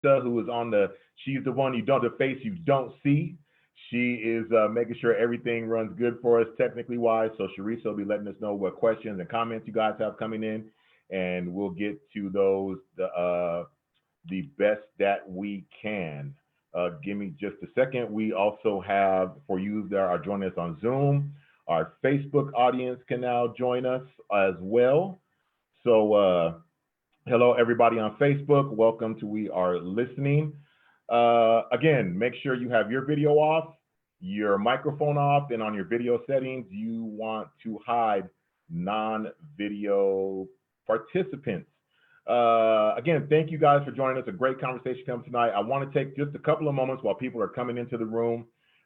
who is on she's the one the face you don't see. She is making sure everything runs good for us technically wise. So Sharissa will be letting us know what questions and comments you guys have coming in, and we'll get to those the best that we can. Give me just a second. We also have, for you that are joining us on Zoom, our Facebook audience can now join us as well. So hello, everybody on Facebook. Welcome to We Are Listening. Again, make sure you have your video off, your microphone off, and on your video settings, you want to hide non-video participants. Again, thank you guys for joining us. A great conversation coming tonight. I want to take just a couple of moments while people are coming into the room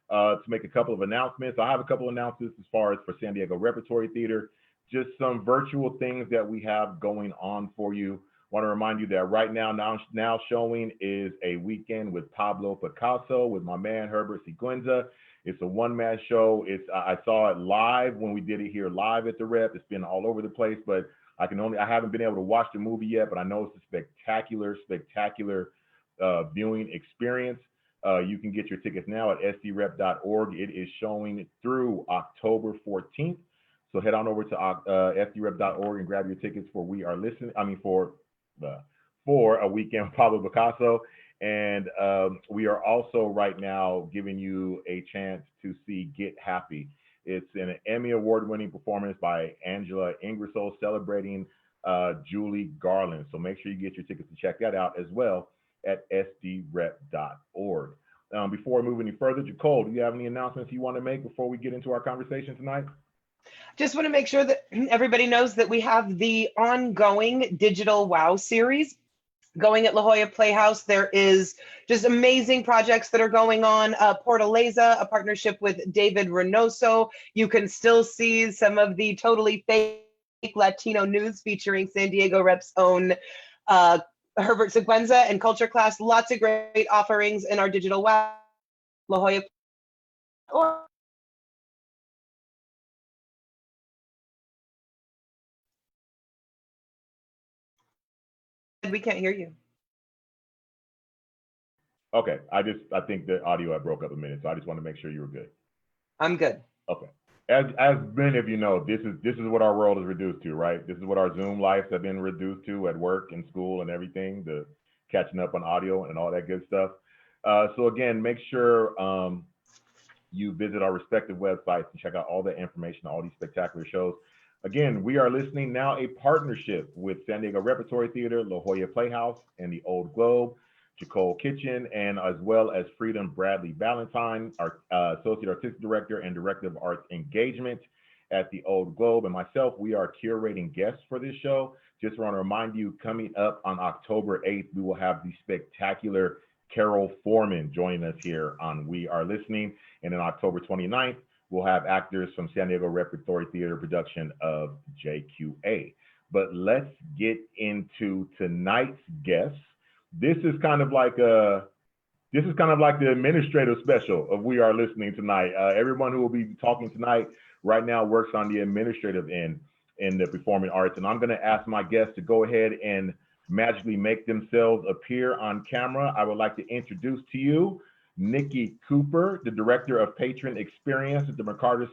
to make a couple of announcements. I have a couple of announcements as far as for San Diego Repertory Theatre, just some virtual things that we have going on for you. Want to remind you that right now showing is a weekend with Pablo Picasso with my man Herbert Siguenza. It's a one-man show. I saw it live when we did it here live at the Rep. It's been all over the place, but I haven't been able to watch the movie yet, but I know it's a spectacular viewing experience. You can get your tickets now at sdrep.org. It is showing through October 14th. So head on over to sdrep.org and grab your tickets for We Are Listening. For a weekend with Pablo Picasso. And we are also right now giving you a chance to see Get Happy. It's an Emmy Award-winning performance by Angela Ingersoll celebrating Julie Garland. So make sure you get your tickets to check that out as well at sdrep.org. Before we move any further, Jacole, do you have any announcements you want to make before we get into our conversation tonight? Just want to make sure that everybody knows that we have the ongoing Digital Wow series going at La Jolla Playhouse. There is just amazing projects that are going on. Portaleza, a partnership with David Reynoso. You can still see some of the totally fake Latino news featuring San Diego Rep's own Herbert Siguenza and Culture Class. Lots of great offerings in our Digital Wow. La Jolla. We can't hear you. Okay, I think the audio had broke up a minute, so I just want to make sure you were good. I'm good. Okay. As many of you know, this is what our world is reduced to, right? This is what our Zoom lives have been reduced to at work and school and everything, the catching up on audio and all that good stuff. So again, make sure you visit our respective websites and check out all the information, all these spectacular shows. Again, We Are Listening, now a partnership with San Diego Repertory Theatre, La Jolla Playhouse, and the Old Globe, Jacole Kitchen, and as well as Freedom Bradley Ballantyne, our Associate Artistic Director and Director of Arts Engagement at the Old Globe, and myself. We are curating guests for this show. Just want to remind you, coming up on October 8th, we will have the spectacular Carol Foreman joining us here on We Are Listening. And then October 29th, we'll have actors from San Diego Repertory Theatre production of JQA. But let's get into tonight's guests. This is kind of like the administrative special of We Are Listening tonight. Everyone who will be talking tonight right now works on the administrative end in the performing arts. And I'm going to ask my guests to go ahead and magically make themselves appear on camera. I would like to introduce to you Nikki Cooper, the Director of Patron Experience at the McCarter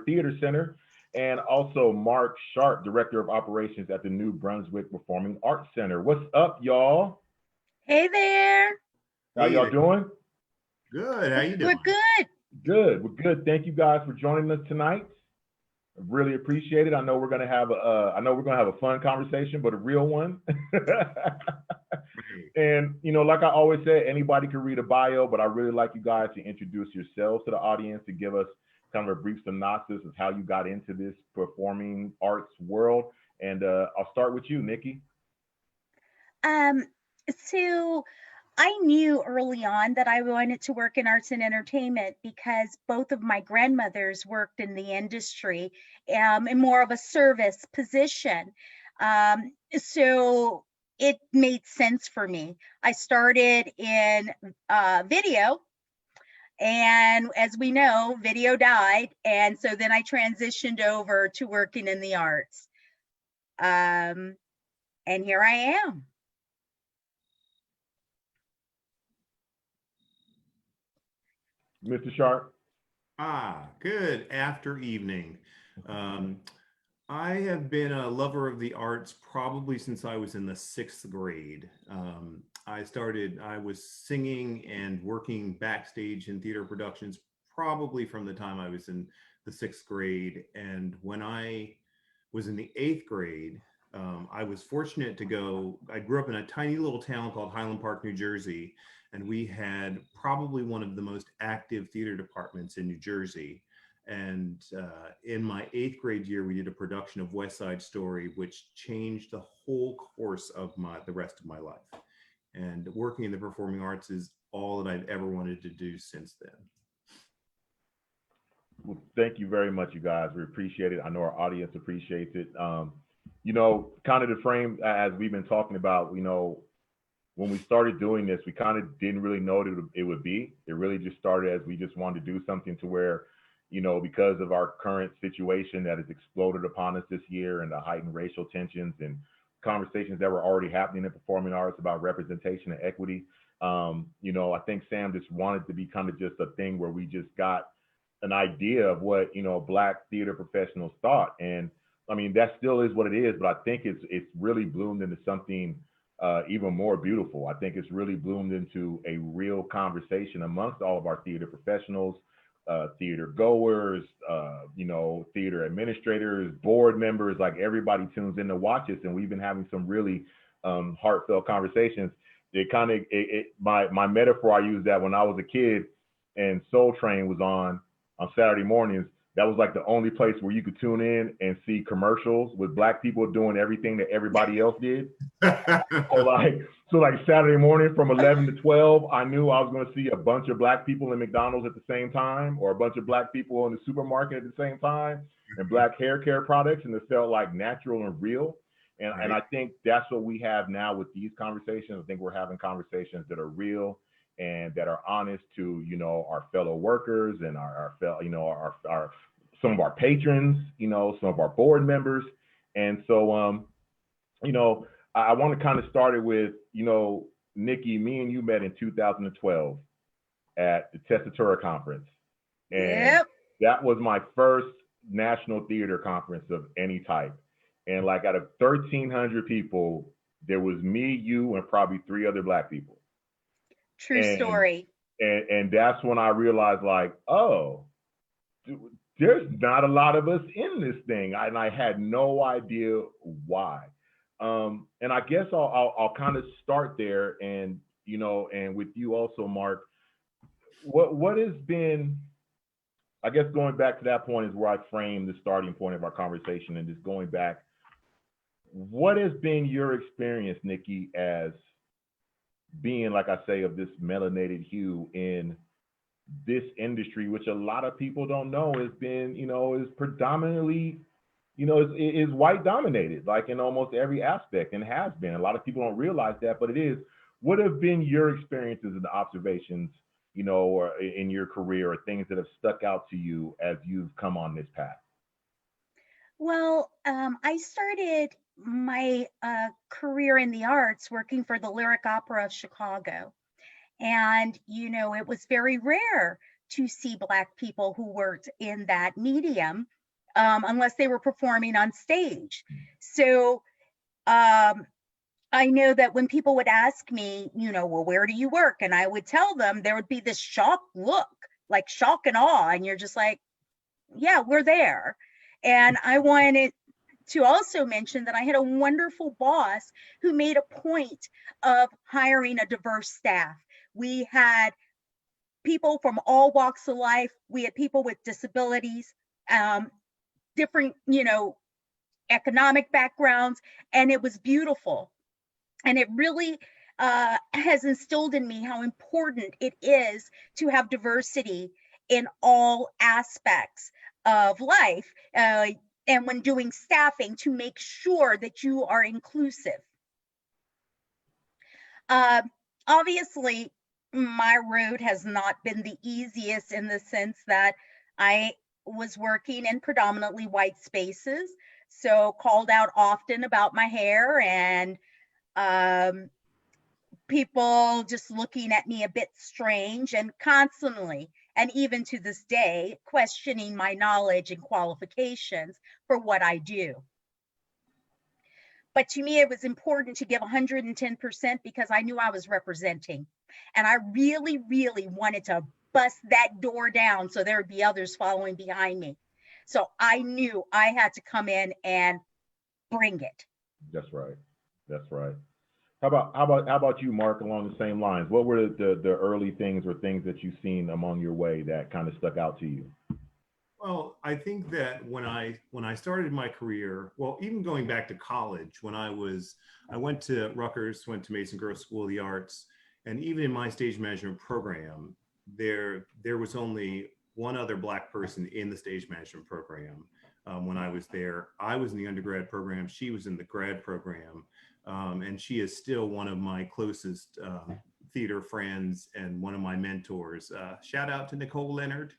Theater Center, and also Mark Sharp, Director of Operations at the New Brunswick Performing Arts Center. What's up, y'all? Hey there. How y'all doing? Good. How you doing? We're good. Good. We're good. Thank you guys for joining us tonight. I really appreciate it. I know we're gonna have a fun conversation, but a real one. And like I always say, anybody can read a bio, but I really like you guys to introduce yourselves to the audience, to give us kind of a brief synopsis of how you got into this performing arts world. And I'll start with you, Nikki. So I knew early on that I wanted to work in arts and entertainment because both of my grandmothers worked in the industry in more of a service position. So it made sense for me. I started in video, and as we know, video died. And so then I transitioned over to working in the arts. And here I am. Mr. Sharp? Good after evening. I have been a lover of the arts probably since I was in the 6th grade. I was singing and working backstage in theater productions probably from the time I was in the 6th grade. And when I was in the 8th grade, I was fortunate I grew up in a tiny little town called Highland Park, New Jersey, and we had probably one of the most active theater departments in New Jersey. And in my 8th grade year, we did a production of West Side Story, which changed the whole course of the rest of my life. And working in the performing arts is all that I've ever wanted to do since then. Well, thank you very much, you guys. We appreciate it. I know our audience appreciates it. Kind of the frame as we've been talking about, when we started doing this, we kind of didn't really know what it would be. It really just started as we just wanted to do something to where, because of our current situation that has exploded upon us this year and the heightened racial tensions and conversations that were already happening in performing arts about representation and equity. I think Sam just wanted to be kind of just a thing where we just got an idea of what, Black theater professionals thought. And I mean, that still is what it is, but I think it's really bloomed into something even more beautiful. I think it's really bloomed into a real conversation amongst all of our theater professionals, theater goers, theater administrators, board members, like everybody tunes in to watch us. And we've been having some really heartfelt conversations. My metaphor, I used that when I was a kid and Soul Train was on Saturday mornings. That was like the only place where you could tune in and see commercials with Black people doing everything that everybody else did. So like Saturday morning from 11 to 12, I knew I was going to see a bunch of Black people in McDonald's at the same time, or a bunch of Black people in the supermarket at the same time, and Black hair care products, and it felt like natural and real. And I think that's what we have now with these conversations. I think we're having conversations that are real and that are honest to, our fellow workers and our some of our patrons, some of our board members. And so, I want to kind of start it with, Nikki, me and you met in 2012 at the Testatura conference. And that was my first national theater conference of any type. And like out of 1,300 people, there was me, you, and probably 3 other Black people. True story. And that's when I realized, like, oh, there's not a lot of us in this thing. And I had no idea why. And I guess I'll kind of start there, and and with you also, Mark, what has been, I guess going back to that point is where I framed the starting point of our conversation, and just going back, what has been your experience, Nikki, as being, like I say, of this melanated hue in this industry, which a lot of people don't know has been, is predominantly, is white dominated, like in almost every aspect, and has been. A lot of people don't realize that, but it is. What have been your experiences and observations, or in your career, or things that have stuck out to you as you've come on this path? Well, I started my career in the arts working for the Lyric Opera of Chicago. And, it was very rare to see Black people who worked in that medium unless they were performing on stage. So I know that when people would ask me, well, where do you work? And I would tell them, there would be this shocked look, like shock and awe. And you're just like, yeah, we're there. And I wanted to also mention that I had a wonderful boss who made a point of hiring a diverse staff. We had people from all walks of life. We had people with disabilities, different, economic backgrounds, and it was beautiful. And it really has instilled in me how important it is to have diversity in all aspects of life. And when doing staffing, to make sure that you are inclusive. Obviously, my road has not been the easiest, in the sense that I was working in predominantly white spaces, so called out often about my hair, and people just looking at me a bit strange, and constantly and even to this day, questioning my knowledge and qualifications for what I do. But to me, it was important to give 110% because I knew I was representing. And I really, really wanted to bust that door down so there would be others following behind me. So I knew I had to come in and bring it. That's right. That's right. How about you, Mark, along the same lines? What were the early things or things that you've seen among your way that kind of stuck out to you? Well, I think that when I started my career, well, even going back to college, I went to Rutgers, went to Mason Gross School of the Arts, and even in my stage management program, there was only one other Black person in the stage management program. When I was there, I was in the undergrad program, she was in the grad program, and she is still one of my closest theater friends and one of my mentors. Shout out to Nicole Leonard.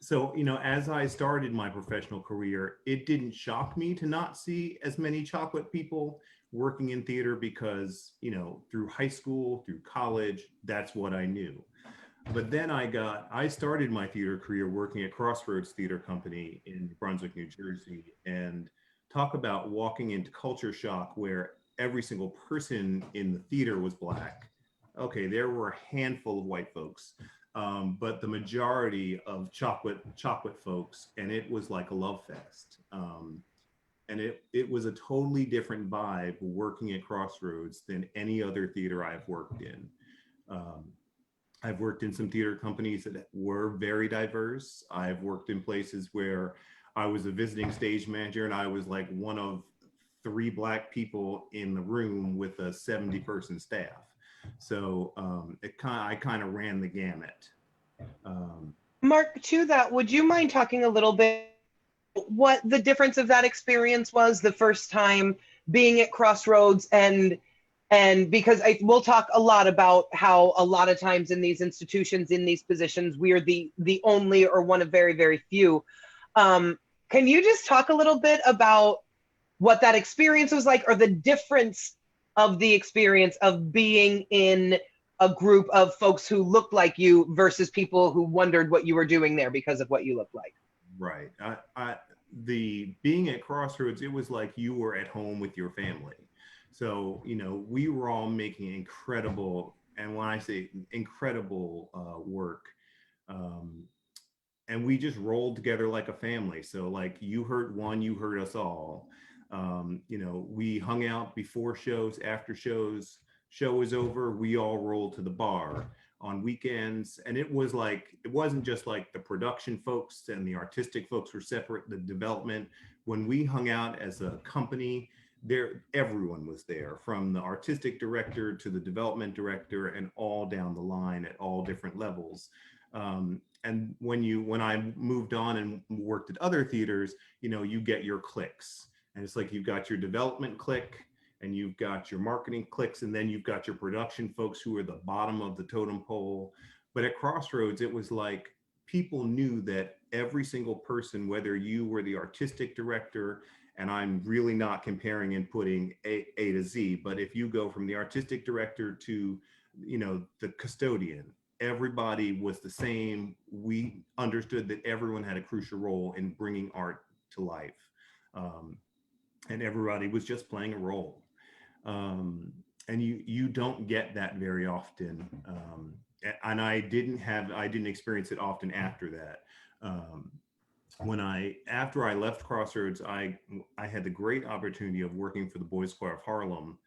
So, as I started my professional career, it didn't shock me to not see as many chocolate people working in theater because, through high school, through college, that's what I knew. But then I started my theater career working at Crossroads Theater Company in Brunswick, New Jersey, and talk about walking into culture shock where every single person in the theater was Black. Okay, there were a handful of white folks. But the majority of chocolate folks, and it was like a love fest. And it was a totally different vibe working at Crossroads than any other theater I've worked in. I've worked in some theater companies that were very diverse. I've worked in places where I was a visiting stage manager and I was like one of 3 Black people in the room with a 70-person staff. So I kind of ran the gamut. Mark, to that, would you mind talking a little bit what the difference of that experience was the first time being at Crossroads and because we'll talk a lot about how a lot of times in these institutions, in these positions, we're the only or one of very, very few. Can you just talk a little bit about what that experience was like or the difference of the experience of being in a group of folks who looked like you versus people who wondered what you were doing there because of what you looked like? Right. The being at Crossroads, it was like you were at home with your family. So, we were all making incredible, and when I say incredible work, and we just rolled together like a family. So like you heard one, you heard us all. We hung out before shows, after shows. Show was over, we all rolled to the bar on weekends. And it wasn't just like the production folks and the artistic folks were separate, the development. When we hung out as a company, everyone was there, from the artistic director to the development director and all down the line at all different levels. And when I moved on and worked at other theaters, you get your cliques. And it's like you've got your development clique, and you've got your marketing cliques, and then you've got your production folks who are the bottom of the totem pole. But at Crossroads, it was like people knew that every single person, whether you were the artistic director, and I'm really not comparing and putting A to Z, but if you go from the artistic director to, the custodian, everybody was the same. We understood that everyone had a crucial role in bringing art to life. And everybody was just playing a role. And you don't get that very often. And I didn't experience it often after that. After I left Crossroads, I had the great opportunity of working for the Boys Choir of Harlem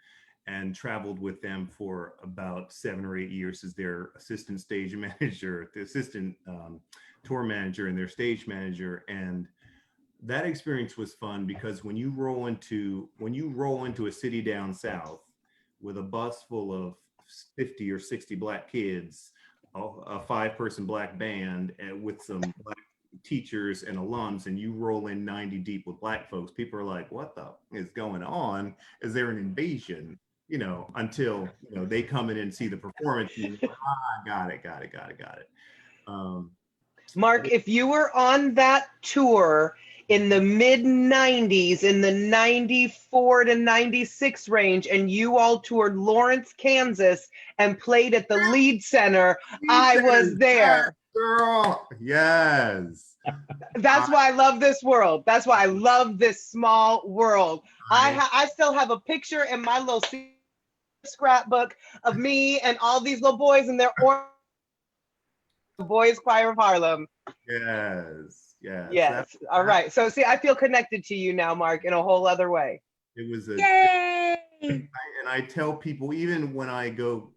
and traveled with them for about 7 or 8 years as their assistant stage manager, the assistant tour manager and their stage manager. And that experience was fun because when you roll into a city down south with a bus full of 50 or 60 Black kids, a 5-person Black band, and with some Black teachers and alums, and you roll in 90 deep with Black folks, people are like, what the is going on? Is there an invasion? Until they come in and see the performance and got it. Mark, if you were on that tour in the mid 90s, in the 94 to 96 range, and you all toured Lawrence, Kansas and played at the Lead Center, I was there. Girl, yes. That's why I love this world. That's why I love this small world. I still have a picture in my little scrapbook of me and all these little boys and their Boys Choir of Harlem. Yes, yes. Yes. All right. So see, I feel connected to you now, Mark, in a whole other way. It was a Yay! and I tell people, even when I go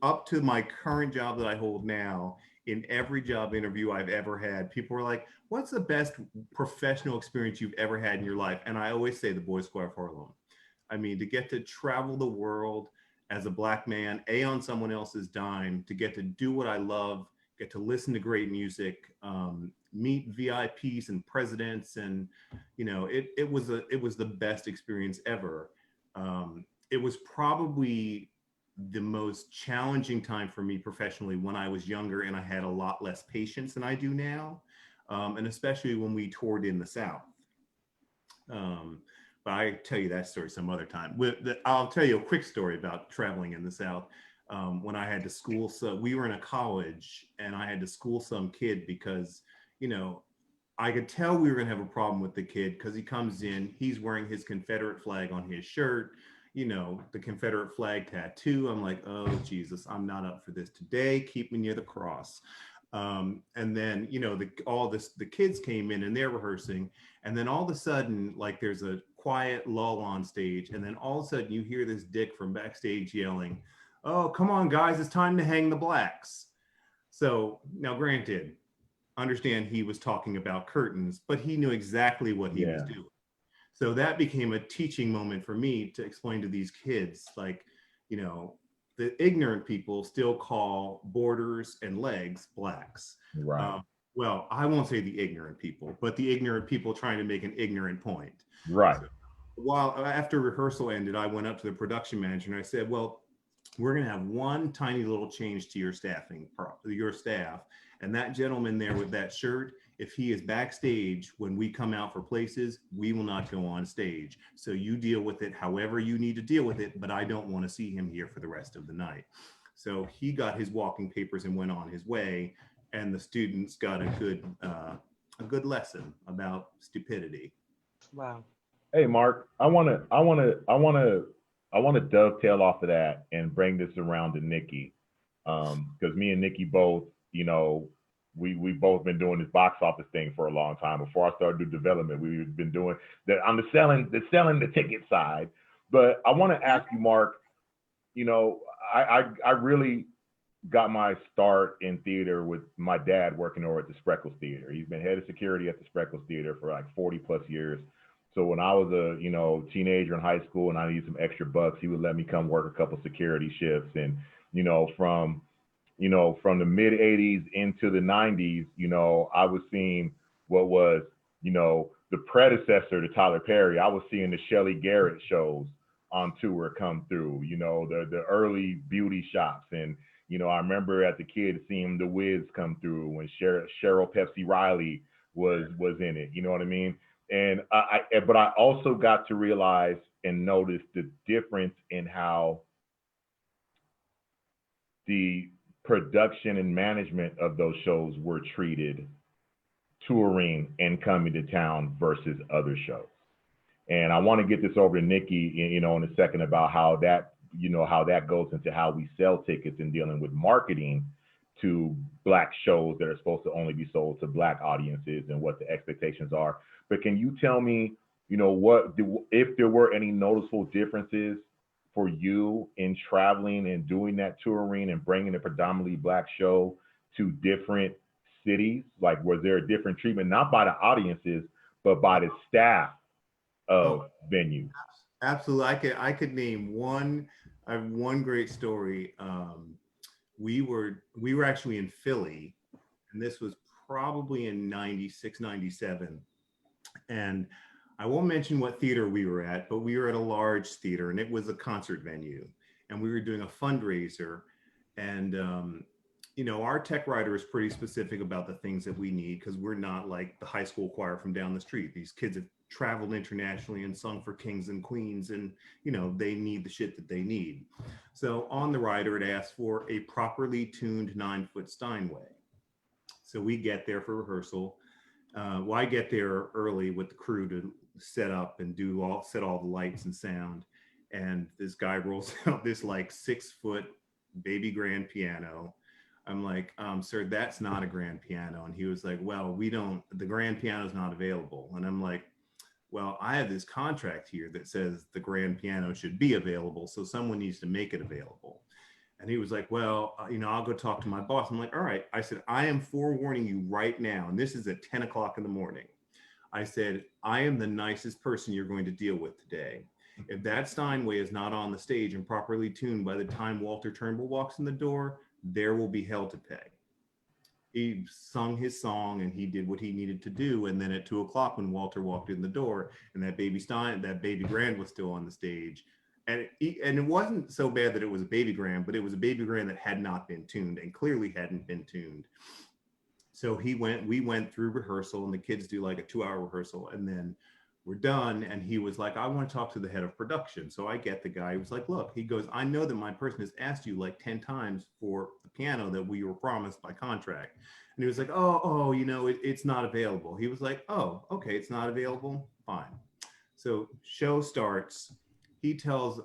up to my current job that I hold now, in every job interview I've ever had, people are like, what's the best professional experience you've ever had in your life? And I always say the Boys Choir of Harlem. I mean, to get to travel the world as a Black man, on someone else's dime, to get to do what I love, get to listen to great music, meet VIPs and presidents, and it was the best experience ever. It was probably the most challenging time for me professionally when I was younger and I had a lot less patience than I do now, and especially when we toured in the South. But I tell you that story some other time. I'll tell you a quick story about traveling in the South. When I had to school, so we were in a college and I had to school some kid because, I could tell we were gonna have a problem with the kid because he comes in, he's wearing his Confederate flag on his shirt, the Confederate flag tattoo. I'm like, oh, Jesus, I'm not up for this today. Keep me near the cross. And then, the kids came in and they're rehearsing. And then all of a sudden, like there's a quiet lull on stage. And then all of a sudden you hear this dick from backstage yelling, oh, come on, guys, it's time to hang the blacks. So now granted, understand he was talking about curtains, but he knew exactly what he was doing. So that became a teaching moment for me to explain to these kids, like, the ignorant people still call borders and legs blacks. Right. Well, I won't say the ignorant people, but the ignorant people trying to make an ignorant point. Right. So, while after rehearsal ended, I went up to the production manager and I said, well, we're going to have one tiny little change to your staff. And that gentleman there with that shirt, if he is backstage when we come out for places, we will not go on stage. So you deal with it however you need to deal with it, but I don't want to see him here for the rest of the night. So he got his walking papers and went on his way, and the students got a good lesson about stupidity. Wow. Hey, Mark, I want to dovetail off of that and bring this around to Nikki, because me and Nikki both, we both been doing this box office thing for a long time. Before I started doing development, we've been doing on the selling the ticket side. But I want to ask you, Mark, I really got my start in theater with my dad working over at the Spreckles Theater. He's been head of security at the Spreckles Theater for like 40 plus years. So when I was a teenager in high school and I needed some extra bucks, he would let me come work a couple security shifts. And from the mid 80s into the 90s, I was seeing what was the predecessor to Tyler Perry. I was seeing the Shelley Garrett shows on tour come through. The early beauty shops, and I remember as a kid seeing The Wiz come through when Cheryl Pepsi Riley was in it. You know what I mean? And but I also got to realize and notice the difference in how the production and management of those shows were treated touring and coming to town versus other shows. And I want to get this over to Nikki, in a second about how that, how that goes into how we sell tickets and dealing with marketing to Black shows that are supposed to only be sold to Black audiences and what the expectations are. But can you tell me, if there were any noticeable differences for you in traveling and doing that touring and bringing a predominantly Black show to different cities? Like, was there a different treatment, not by the audiences, but by the staff of venues? Absolutely. I could name one. I have one great story. We were actually in Philly, and this was probably in 96, 97. And I won't mention what theater we were at, but we were at a large theater and it was a concert venue, and we were doing a fundraiser. And you know, our tech writer is pretty specific about the things that we need, because we're not like the high school choir from down the street. These kids have traveled internationally and sung for kings and queens, and, you know, they need the shit that they need. So on the rider, it asks for a properly tuned 9-foot Steinway. So we get there for rehearsal. Well, I get there early with the crew to set up and set all the lights and sound. And this guy rolls out this like 6-foot baby grand piano. I'm like, sir, that's not a grand piano. And he was like, well, the grand piano is not available. And I'm like, well, I have this contract here that says the grand piano should be available, so someone needs to make it available. And he was like, well, you know, I'll go talk to my boss. I'm like, all right. I said, I am forewarning you right now, and this is at 10 o'clock in the morning. I said, I am the nicest person you're going to deal with today. If that Steinway is not on the stage and properly tuned by the time Walter Turnbull walks in the door, there will be hell to pay. He sung his song and he did what he needed to do. And then at 2 o'clock when Walter walked in the door and that baby grand was still on the stage. And it wasn't so bad that it was a baby grand, but it was a baby grand that had not been tuned and clearly hadn't been tuned. So we went through rehearsal, and the kids do like a 2-hour rehearsal, and then we're done. And he was like, I want to talk to the head of production. So I get the guy. He was like, look, he goes, I know that my person has asked you like 10 times for the piano that we were promised by contract. And he was like, oh, you know, it's not available. He was like, oh, okay, it's not available. Fine. So show starts. He tells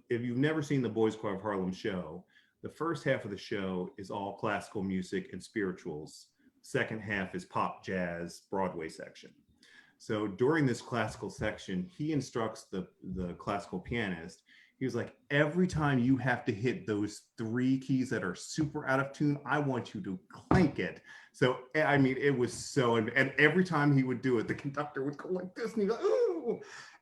if you've never seen the Boys Choir of Harlem show, the first half of the show is all classical music and spirituals. Second half is pop, jazz, Broadway section. So during this classical section, he instructs the classical pianist. He was like, every time you have to hit those 3 keys that are super out of tune, I want you to clank it. So, I mean, it was so, and every time he would do it, the conductor would go like this, and he'd go, ooh.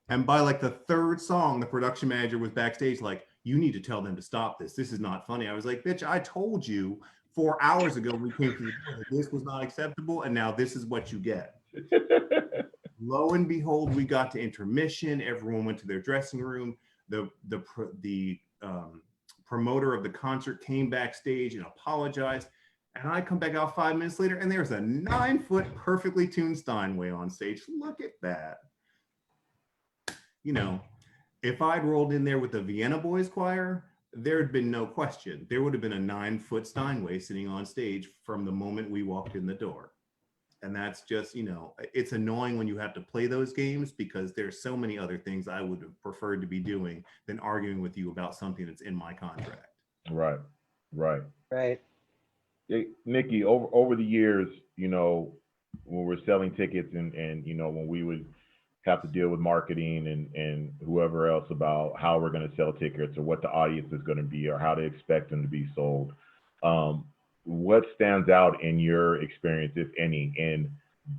And by like the 3rd song, the production manager was backstage like, you need to tell them to stop this. This is not funny. I was like, bitch, I told you 4 hours ago we came to the door that this was not acceptable, and now this is what you get. Lo and behold, we got to intermission. Everyone went to their dressing room. The promoter of the concert came backstage and apologized. And I come back out 5 minutes later, and there's a 9-foot perfectly tuned Steinway on stage. Look at that. You know, if I'd rolled in there with the Vienna Boys Choir, there'd been no question. There would have been a 9-foot Steinway sitting on stage from the moment we walked in the door. And that's just, you know, it's annoying when you have to play those games, because there's so many other things I would have preferred to be doing than arguing with you about something that's in my contract. Right. Right. Nikki, over the years, you know, when we're selling tickets and you know, when we would have to deal with marketing and whoever else about how we're going to sell tickets or what the audience is going to be or how to expect them to be sold. What stands out in your experience, if any, in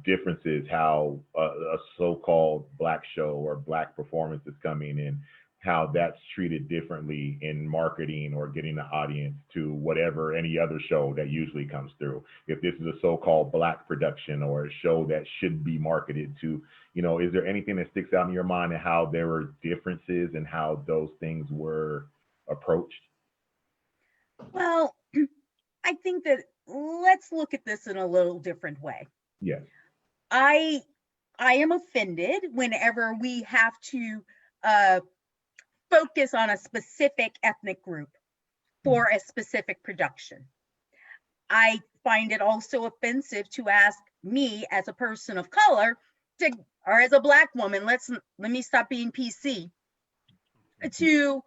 differences, how a so-called Black show or Black performance is coming and how that's treated differently in marketing or getting the audience to whatever any other show that usually comes through? If this is a so-called Black production or a show that should be marketed to, you know, is there anything that sticks out in your mind and how there were differences and how those things were approached? Well, I think that let's look at this in a little different way. Yes. I am offended whenever we have to focus on a specific ethnic group for a specific production. I find it also offensive to ask me as a person of color or as a Black woman, let me stop being PC, to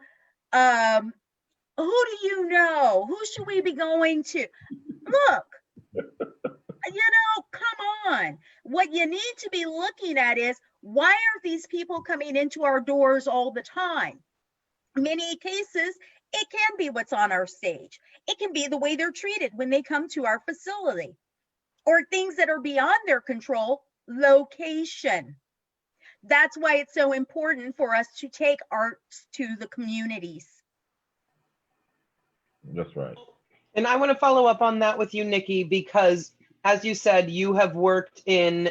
who do you know? Who should we be going to? Look, you know, come on. What you need to be looking at is, why are these people coming into our doors all the time? Many cases, it can be what's on our stage. It can be the way they're treated when they come to our facility, or things that are beyond their control, location. That's why it's so important for us to take arts to the communities. That's right. And I want to follow up on that with you, Nikki, because as you said, you have worked in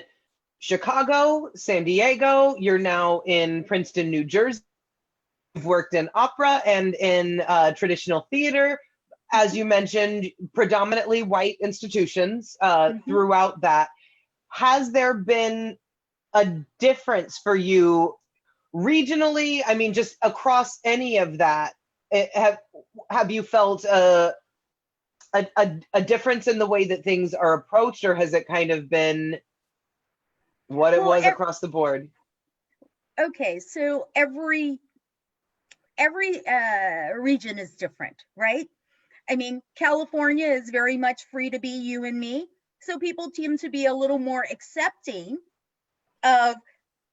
Chicago, San Diego, you're now in Princeton, New Jersey. You've worked in opera and in traditional theater. as you mentioned, predominantly white institutions throughout that. Has there been a difference for you regionally? I mean, just across any of that, have you felt a difference in the way that things are approached, or has it kind of been what it was across the board? Okay, so every region is different, right? I mean, California is very much free to be you and me. So people tend to be a little more accepting of,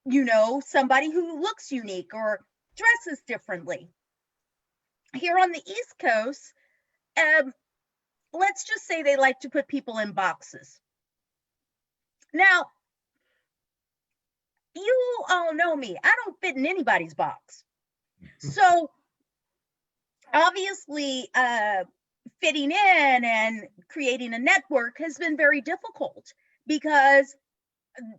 you know, somebody who looks unique or dresses differently. Here on the East Coast, let's just say they like to put people in boxes. Now, you all know me. I don't fit in anybody's box. So obviously, fitting in and creating a network has been very difficult because,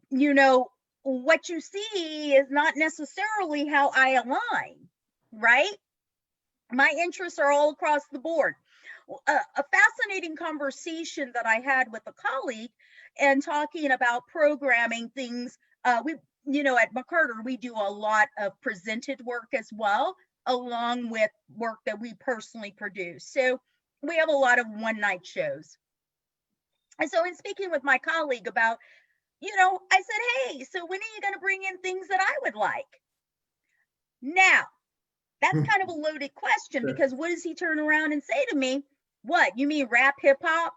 you know, what you see is not necessarily how I align, right? My interests are all across the board. A fascinating conversation that I had with a colleague and talking about programming things. You know, at McCurder, we do a lot of presented work as well, along with work that we personally produce. So we have a lot of one-night shows. And so in speaking with my colleague about, you know, I said, hey, so when are you going to bring in things that I would like? Now, that's kind of a loaded question because what does he turn around and say to me? What, you mean rap hip hop?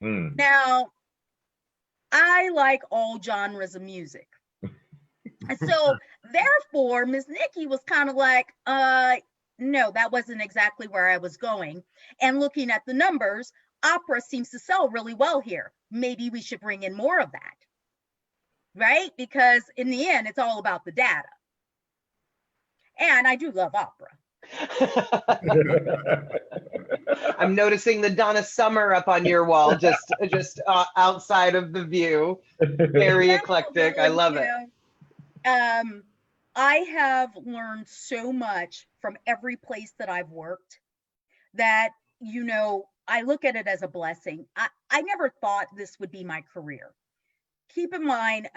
Now, I like all genres of music. So therefore, Miss Nikki was kind of like, no, that wasn't exactly where I was going. And looking at the numbers, opera seems to sell really well here. Maybe we should bring in more of that, right? Because in the end, it's all about the data. And I do love opera. I'm noticing the Donna Summer up on your wall, just outside of the view. Very eclectic. I love it. I have learned so much from every place that I've worked that, you know, I look at it as a blessing. I never thought this would be my career. Keep in mind,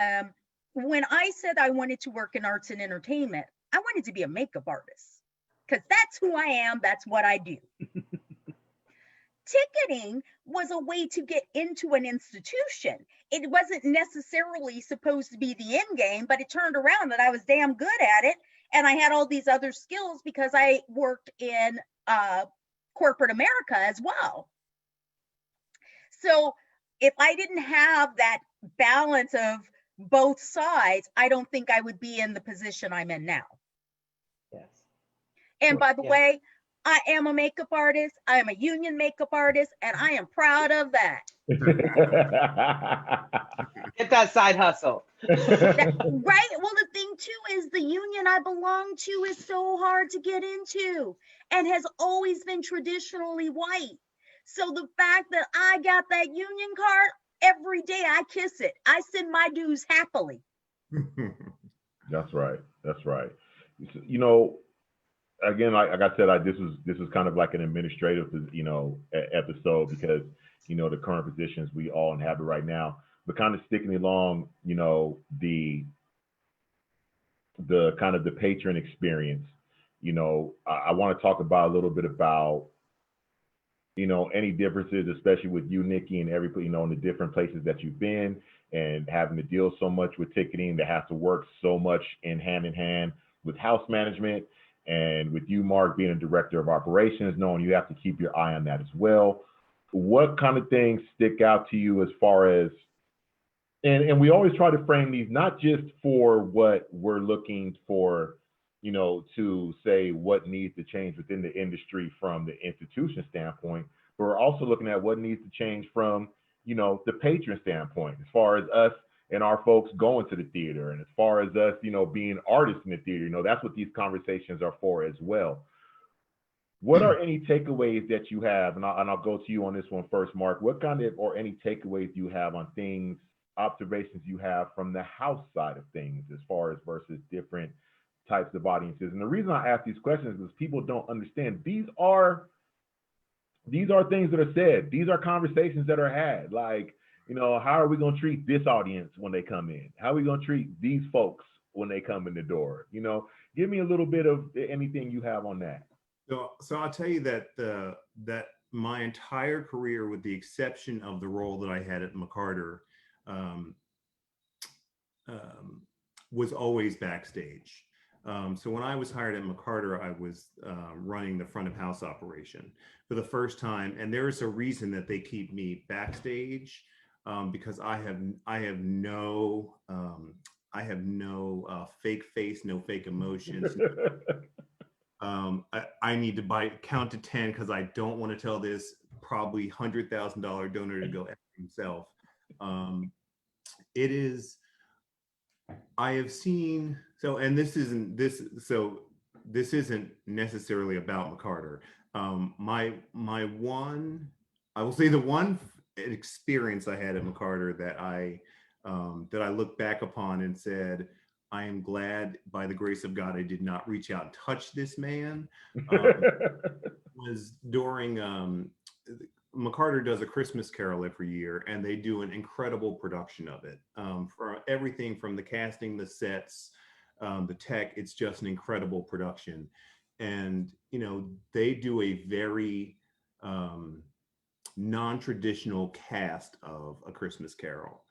when I said I wanted to work in arts and entertainment, I wanted to be a makeup artist because that's who I am. That's what I do. Ticketing was a way to get into an institution. It wasn't necessarily supposed to be the end game, but it turned around that I was damn good at it. And I had all these other skills because I worked in corporate America as well. So if I didn't have that balance of both sides, I don't think I would be in the position I'm in now. Yes. And by the way, I am a makeup artist. I am a union makeup artist, and I am proud of that. Get that side hustle. Right? Well, the thing too is the union I belong to is so hard to get into and has always been traditionally white. So the fact that I got that union card, every day I kiss it. I send my dues happily. That's right. That's right. You know, again, like I said, this is kind of like an administrative, you know, episode because, you know, the current positions we all inhabit right now, but kind of sticking along, you know, the kind of the patron experience. You know, I want to talk about a little bit about, you know, any differences, especially with you, Nikki, and every, you know, in the different places that you've been and having to deal so much with ticketing that has to work so much in hand with house management. And with you, Mark, being a director of operations, knowing you have to keep your eye on that as well. What kind of things stick out to you as far as, and we always try to frame these not just for what we're looking for, you know, to say what needs to change within the industry from the institution standpoint, but we're also looking at what needs to change from, you know, the patron standpoint, as far as us and our folks going to the theater, and as far as us, you know, being artists in the theater. You know, that's what these conversations are for as well. What are any takeaways that you have? And I'll go to you on this one first, Mark. What kind of, or any takeaways you have on things, observations you have from the house side of things, as far as versus different types of audiences? And the reason I ask these questions is people don't understand these are these are things that are said. These are conversations that are had. Like, you know, how are we going to treat this audience when they come in? How are we going to treat these folks when they come in the door? You know, give me a little bit of anything you have on that. So I'll tell you that that my entire career, with the exception of the role that I had at McCarter, um, was always backstage. So when I was hired at McCarter, I was running the front of house operation for the first time, and there is a reason that they keep me backstage, because I have no fake face, no fake emotions. I need to count to 10 because I don't want to tell this probably $100,000 donor to go after himself. It is. I have seen and this isn't necessarily about McCarter. My one, I will say the one experience I had at McCarter that I look back upon and said, I am glad by the grace of God I did not reach out and touch this man. Was during McCarter does a Christmas Carol every year, and they do an incredible production of it. For everything from the casting, the sets, the tech, it's just an incredible production. And, you know, they do a very non-traditional cast of A Christmas Carol.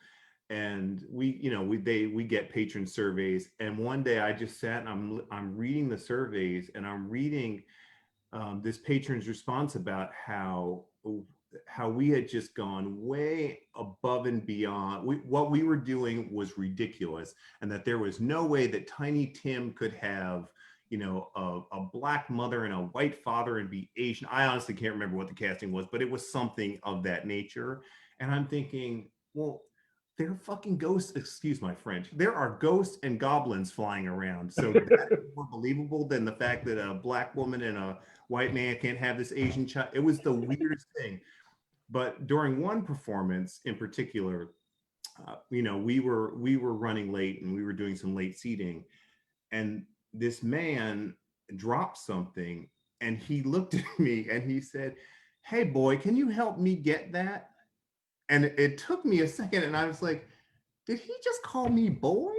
And we get patron surveys. And one day I just sat and I'm reading the surveys, and I'm reading this patron's response about how we had just gone way above and beyond. What we were doing was ridiculous, and that there was no way that Tiny Tim could have, you know, a black mother and a white father and be Asian. I honestly can't remember what the casting was, but it was something of that nature. And I'm thinking, well, there are fucking ghosts, excuse my French. There are ghosts and goblins flying around. So that is more believable than the fact that a black woman and a white man can't have this Asian child. It was the weirdest thing. But during one performance in particular, you know, we were running late and we were doing some late seating, and this man dropped something, and he looked at me and he said, "Hey boy, can you help me get that?" And it took me a second, and I was like, did he just call me boy?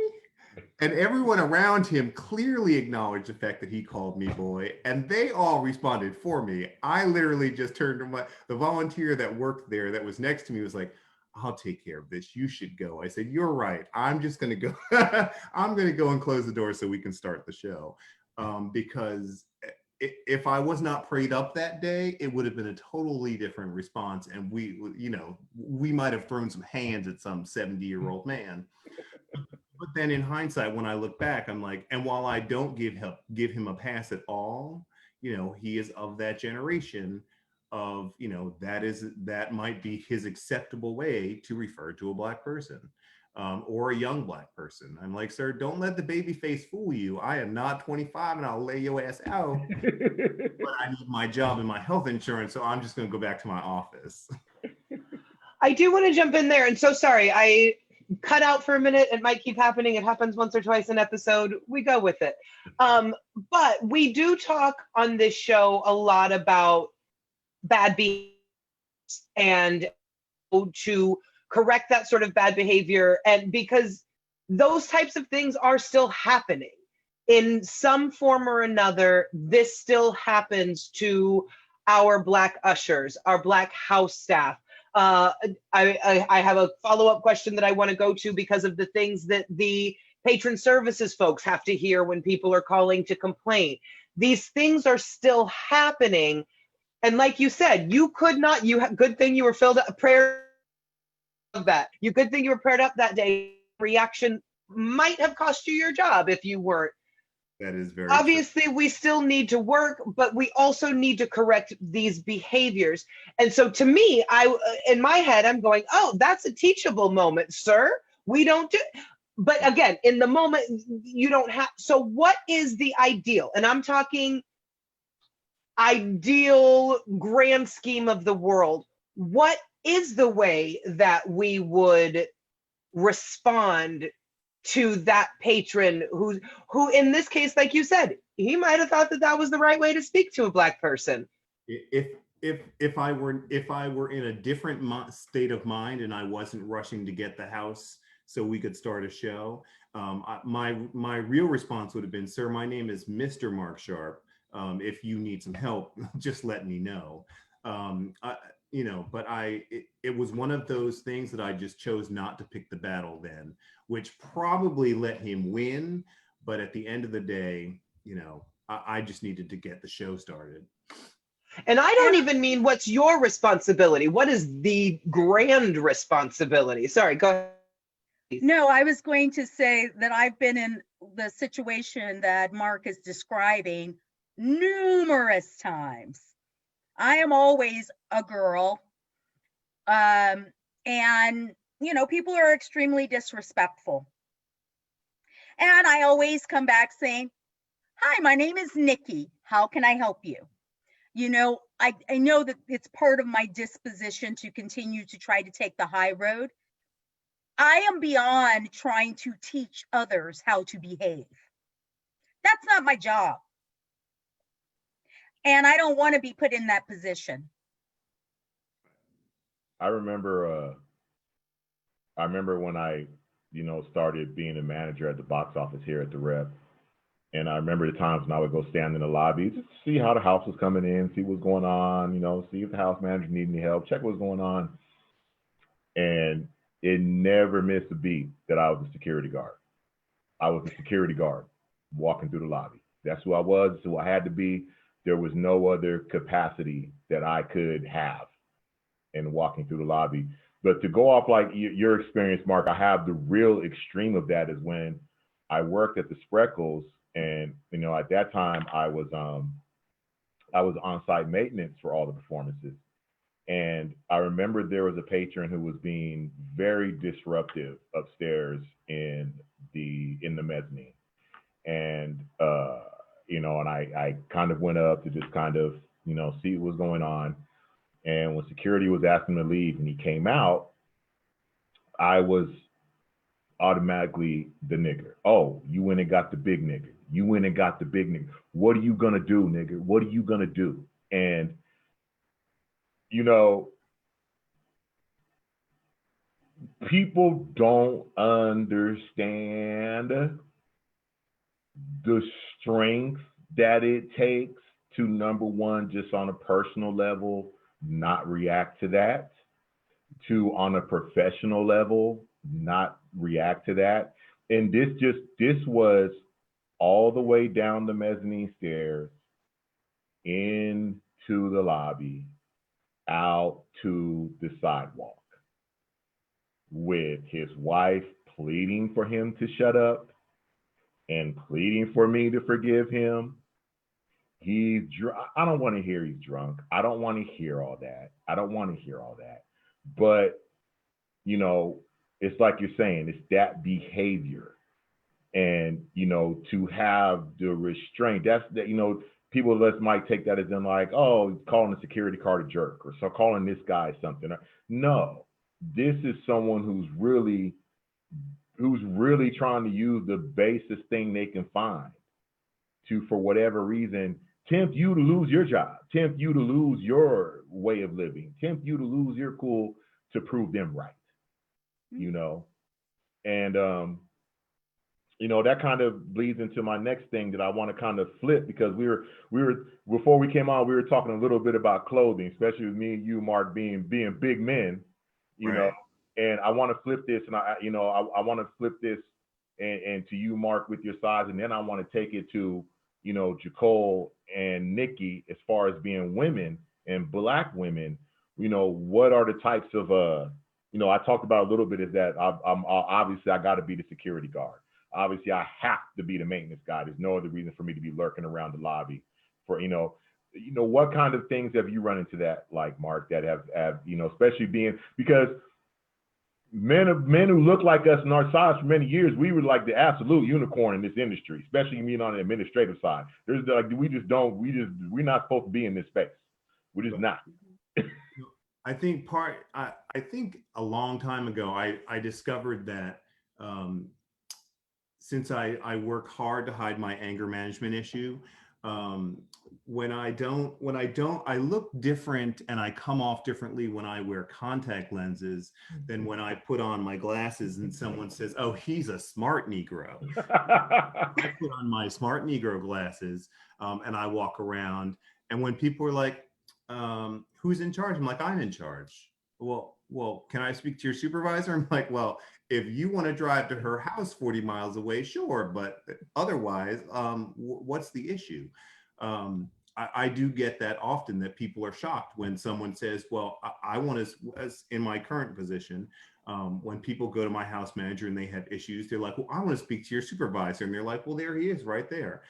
And everyone around him clearly acknowledged the fact that he called me boy, and they all responded for me. I literally just turned to the volunteer that worked there that was next to me was like, I'll take care of this. You should go. I said, you're right. I'm just going to go. I'm going to go and close the door so we can start the show. Because if I was not prayed up that day, it would have been a totally different response. And we might have thrown some hands at some 70-year-old man. But then in hindsight, when I look back, I'm like, and while I don't give him a pass at all, you know, he is of that generation of, you know, that might be his acceptable way to refer to a black person. Or a young black person. I'm like, sir, don't let the baby face fool you. I am not 25 and I'll lay your ass out. But I need my job and my health insurance, so I'm just going to go back to my office. I do want to jump in there, and so sorry, I cut out for a minute. It might keep happening. It happens once or twice an episode. We go with it. But we do talk on this show a lot about bad behavior and to correct that sort of bad behavior, and because those types of things are still happening in some form or another. This still happens to our black ushers, our black house staff. I have a follow-up question that I want to go to because of the things that the patron services folks have to hear when people are calling to complain. These things are still happening, and like you said, good thing you were filled up prayer of that. Good thing you were paired up that day. Reaction might have cost you your job if you weren't. That is very obviously true. We still need to work, but we also need to correct these behaviors. And so to me, in my head, I'm going, oh, that's a teachable moment, sir. We don't do. But again, in the moment, you don't have. So what is the ideal? And I'm talking ideal grand scheme of the world. What is the way that we would respond to that patron who in this case, like you said, he might have thought that was the right way to speak to a black person? if I were in a different state of mind and I wasn't rushing to get the house so we could start a show, my real response would have been, "Sir, my name is Mr. Mark Sharp. If you need some help, just let me know." I, but it was one of those things that I just chose not to pick the battle then, which probably let him win. But at the end of the day, I just needed to get the show started. And I don't even mean what's your responsibility. What is the grand responsibility? Sorry, go ahead. No, I was going to say that I've been in the situation that Mark is describing numerous times. I am always a girl. And, people are extremely disrespectful. And I always come back saying, "Hi, my name is Nikki. How can I help you?" I know that it's part of my disposition to continue to try to take the high road. I am beyond trying to teach others how to behave. That's not my job. And I don't want to be put in that position. I remember when I, started being a manager at the box office here at the Rep. And I remember the times when I would go stand in the lobby just to see how the house was coming in, see what's going on, see if the house manager needed any help, check what's going on. And it never missed a beat that I was a security guard. I was a security guard walking through the lobby. That's who I was. That's who I had to be. There was no other capacity that I could have in walking through the lobby. But to go off like your experience, Mark, I have the real extreme of that is when I worked at the Spreckles, and at that time I was on-site maintenance for all the performances. And I remember there was a patron who was being very disruptive upstairs in the mezzanine. And and I kind of went up to just kind of, see what was going on. And when security was asking him to leave and he came out, I was automatically the nigger. "Oh, you went and got the big nigger. You went and got the big nigger. What are you gonna do, nigger? What are you gonna do?" And people don't understand the strength that it takes to, number one, just on a personal level, not react to that, to on a professional level, not react to that. And this was all the way down the mezzanine stairs, into the lobby, out to the sidewalk, with his wife pleading for him to shut up and pleading for me to forgive him. I don't want to hear he's drunk. I don't want to hear all that. But, it's like you're saying, it's that behavior. And, to have the restraint, that's that, people might take that as in like, oh, calling a security guard a jerk, or so calling this guy something. No, this is someone who's really trying to use the basest thing they can find to, for whatever reason, tempt you to lose your job, tempt you to lose your way of living, tempt you to lose your cool to prove them right, And, that kind of bleeds into my next thing that I want to kind of flip, because we were before we came on, we were talking a little bit about clothing, especially with me and you, Mark, being big men, Right. And I want to flip this, and I want to flip this and to you, Mark, with your size, and then I want to take it to, Jacole and Nikki, as far as being women and Black women. What are the types of I talked about a little bit is that I'm obviously I got to be the security guard. Obviously, I have to be the maintenance guy. There's no other reason for me to be lurking around the lobby. For what kind of things have you run into that, like, Mark, that have especially being, because men who look like us in our size for many years, we were like the absolute unicorn in this industry, especially me on the administrative side. There's like we're not supposed to be in this space. We're just not. I think a long time ago, I discovered that since I work hard to hide my anger management issue, When I don't, I look different and I come off differently when I wear contact lenses than when I put on my glasses and someone says, "Oh, he's a smart Negro." I put on my smart Negro glasses and I walk around. And when people are like, "Who's in charge?" I'm like, "I'm in charge." Well, can I speak to your supervisor? I'm like, "Well, if you want to drive to her house 40 miles away, sure. But otherwise, what's the issue?" I do get that often, that people are shocked when someone says, "Well, I want to," as in my current position, when people go to my house manager and they have issues, they're like, "Well, I want to speak to your supervisor." And they're like, "Well, there he is right there."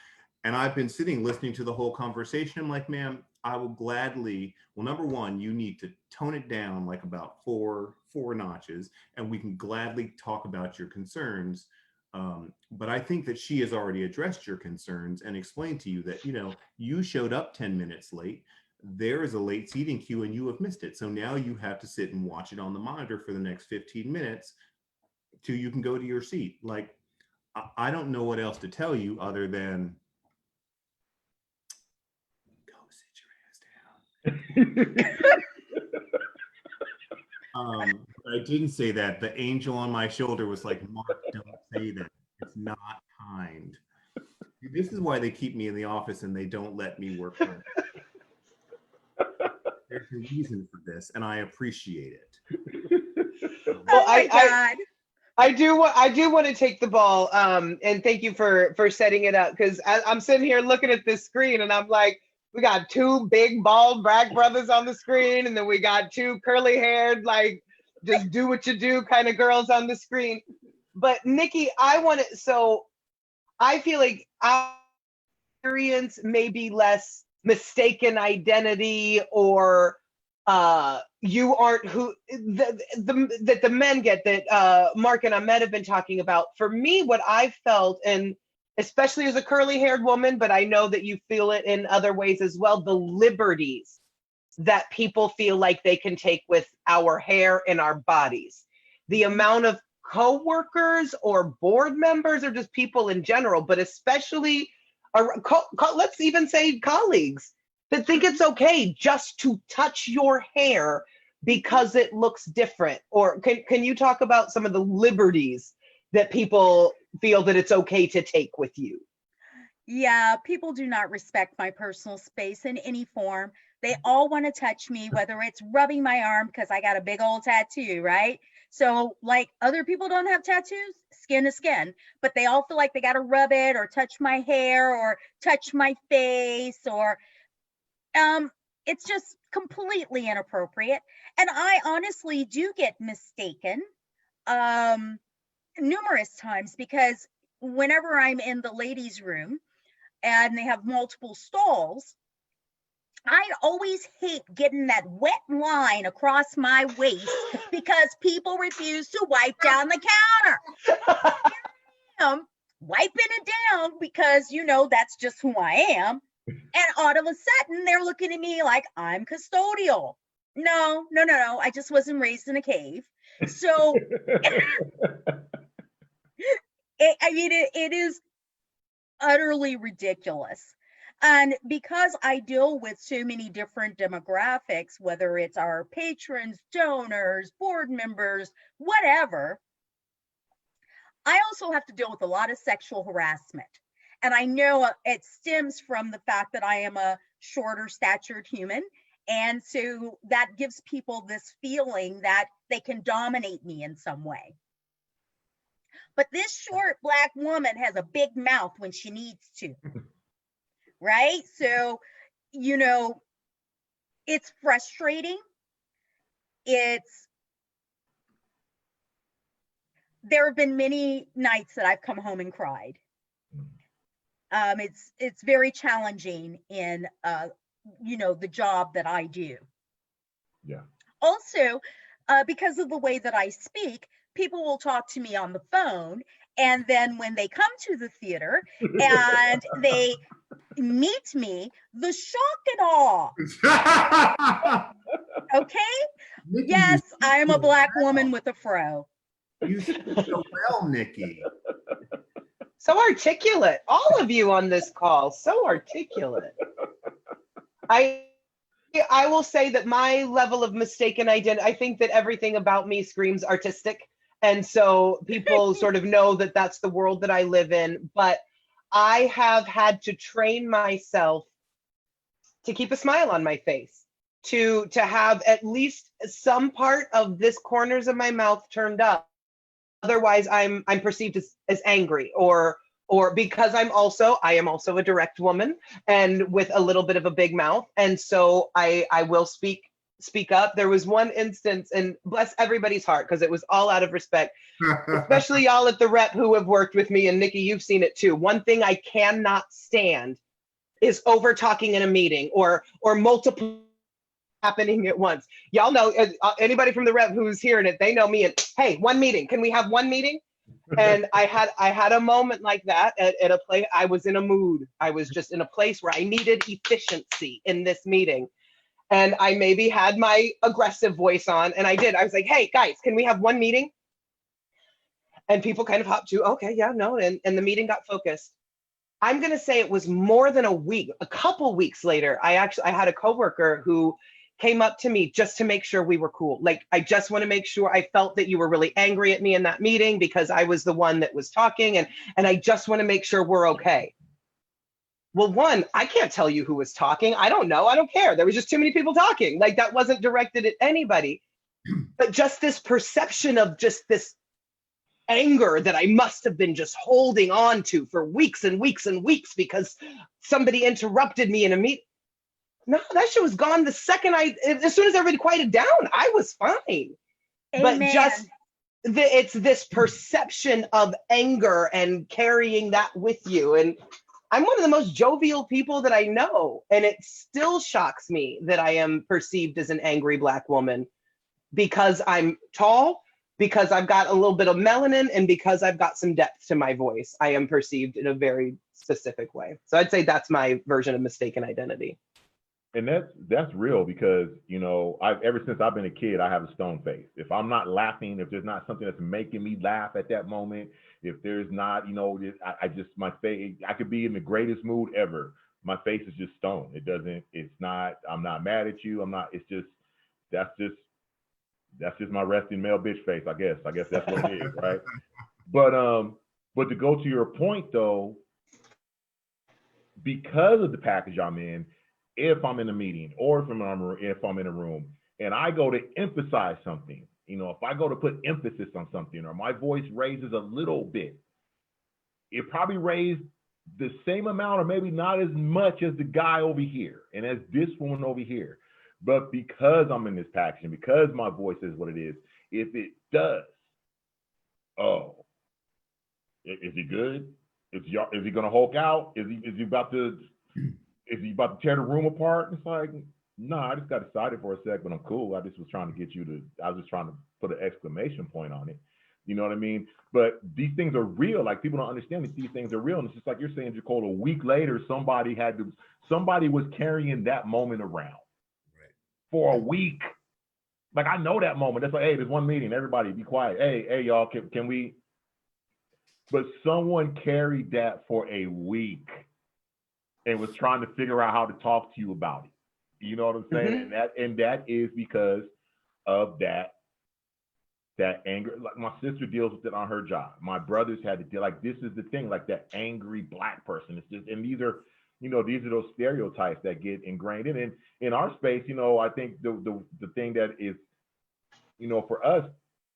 And I've been sitting listening to the whole conversation. I'm like, "Ma'am, I will gladly," well, number one, you need to tone it down like about four notches, and we can gladly talk about your concerns. But I think that she has already addressed your concerns and explained to you that, you showed up 10 minutes late. There is a late seating queue and you have missed it. So now you have to sit and watch it on the monitor for the next 15 minutes till you can go to your seat. Like, I don't know what else to tell you other than go sit your ass down. I didn't say that. The angel on my shoulder was like, "Mark, don't say that. It's not kind." This is why they keep me in the office and they don't let me work from home. There's a reason for this, and I appreciate it. Well, Oh my God. I do want to take the ball, and thank you for setting it up, because I'm sitting here looking at this screen and I'm like, we got two big bald Bragg brothers on the screen, and then we got two curly haired, like, just do what you do kind of girls on the screen. But Nikki, so I feel like our experience may be less mistaken identity, or you aren't who that the men get, that Mark and Ahmed have been talking about. For me, what I felt, and especially as a curly haired woman, but I know that you feel it in other ways as well, the liberties that people feel like they can take with our hair and our bodies. The amount of co-workers or board members, or just people in general, but especially let's even say colleagues, that think it's okay just to touch your hair because it looks different. Or can you talk about some of the liberties that people feel that it's okay to take with you? Yeah, people do not respect my personal space in any form. They all want to touch me, whether it's rubbing my arm because I got a big old tattoo, right? So, like, other people don't have tattoos, skin to skin, but they all feel like they got to rub it or touch my hair or touch my face, or it's just completely inappropriate. And I honestly do get mistaken numerous times, because whenever I'm in the ladies' room and they have multiple stalls, I always hate getting that wet line across my waist because people refuse to wipe down the counter. I'm wiping it down because, that's just who I am. And all of a sudden, they're looking at me like I'm custodial. No. I just wasn't raised in a cave. So, it is utterly ridiculous. And because I deal with so many different demographics, whether it's our patrons, donors, board members, whatever, I also have to deal with a lot of sexual harassment. And I know it stems from the fact that I am a shorter statured human. And so that gives people this feeling that they can dominate me in some way. But this short Black woman has a big mouth when she needs to. Right? So, it's frustrating. There have been many nights that I've come home and cried. It's very challenging in, the job that I do. Yeah. Also, because of the way that I speak, people will talk to me on the phone, and then when they come to the theater and they meet me, the shock and awe. Okay? Nikki, yes, I am a Black woman with a fro. You speak so well, Nikki. So articulate. All of you on this call, so articulate. I will say that my level of mistaken identity, I think that everything about me screams artistic. And so people sort of know that that's the world that I live in. But I have had to train myself to keep a smile on my face, to have at least some part of this corners of my mouth turned up. Otherwise, I'm perceived as angry, or because I am also a direct woman and with a little bit of a big mouth, and so I will speak up. There was one instance, and bless everybody's heart, because it was all out of respect, especially y'all at the rep who have worked with me, and Nikki, you've seen it too. One thing I cannot stand is over talking in a meeting, or multiple happening at once. Y'all know, anybody from the rep who's hearing it, they know me. And hey, one meeting. Can we have one meeting? And I had a moment like that at a play. I was in a mood. I was just in a place where I needed efficiency in this meeting. And I maybe had my aggressive voice on, and I did. I was like, hey, guys, can we have one meeting? And people kind of hopped to, okay, yeah, no. And the meeting got focused. I'm going to say it was more than a week, a couple weeks later, I had a coworker who came up to me just to make sure we were cool. Like, I just want to make sure, I felt that you were really angry at me in that meeting because I was the one that was talking, and I just want to make sure we're okay. Well, one, I can't tell you who was talking. I don't know. I don't care. There was just too many people talking. Like, that wasn't directed at anybody. But just this perception of just this anger that I must have been just holding on to for weeks and weeks and weeks because somebody interrupted me in a meeting. No, that shit was gone the second as soon as everybody quieted down, I was fine. Amen. But just it's this perception of anger and carrying that with you. And I'm one of the most jovial people that I know. And it still shocks me that I am perceived as an angry Black woman because I'm tall, because I've got a little bit of melanin, and because I've got some depth to my voice. I am perceived in a very specific way. So I'd say that's my version of mistaken identity. And that's real, because, you know, ever since I've been a kid, I have a stone face. If I'm not laughing, if there's not something that's making me laugh at that moment, if there's not, you know, my face, I could be in the greatest mood ever. My face is just stone. I'm not mad at you. That's just my resting male bitch face, I guess. I guess that's what it is, right? But to go to your point though, because of the package I'm in, if I'm in a meeting or if I'm in a room and I go to emphasize something, you know, if I go to put emphasis on something, or my voice raises a little bit, it probably raised the same amount or maybe not as much as the guy over here and as this woman over here. But because I'm in this package and because my voice is what it is, if it does, oh, is he good? Is he gonna Hulk out? Is he about to tear the room apart? It's like, no, I just got excited for a sec, but I'm cool. I was just trying to put an exclamation point on it. You know what I mean? But these things are real. Like, people don't understand that these things are real. And it's just like you're saying, Jacole, a week later, somebody was carrying that moment around for a week. Like, I know that moment. That's like, hey, there's one meeting, everybody be quiet. Hey, y'all, can we? But someone carried that for a week and was trying to figure out how to talk to you about it. You know what I'm saying? Mm-hmm. And that is because of that anger. Like, my sister deals with it on her job. My brothers had to deal, like, this is the thing, like that angry Black person. It's just, and these are those stereotypes that get ingrained in. And in our space, you know, I think the thing that is, you know, for us,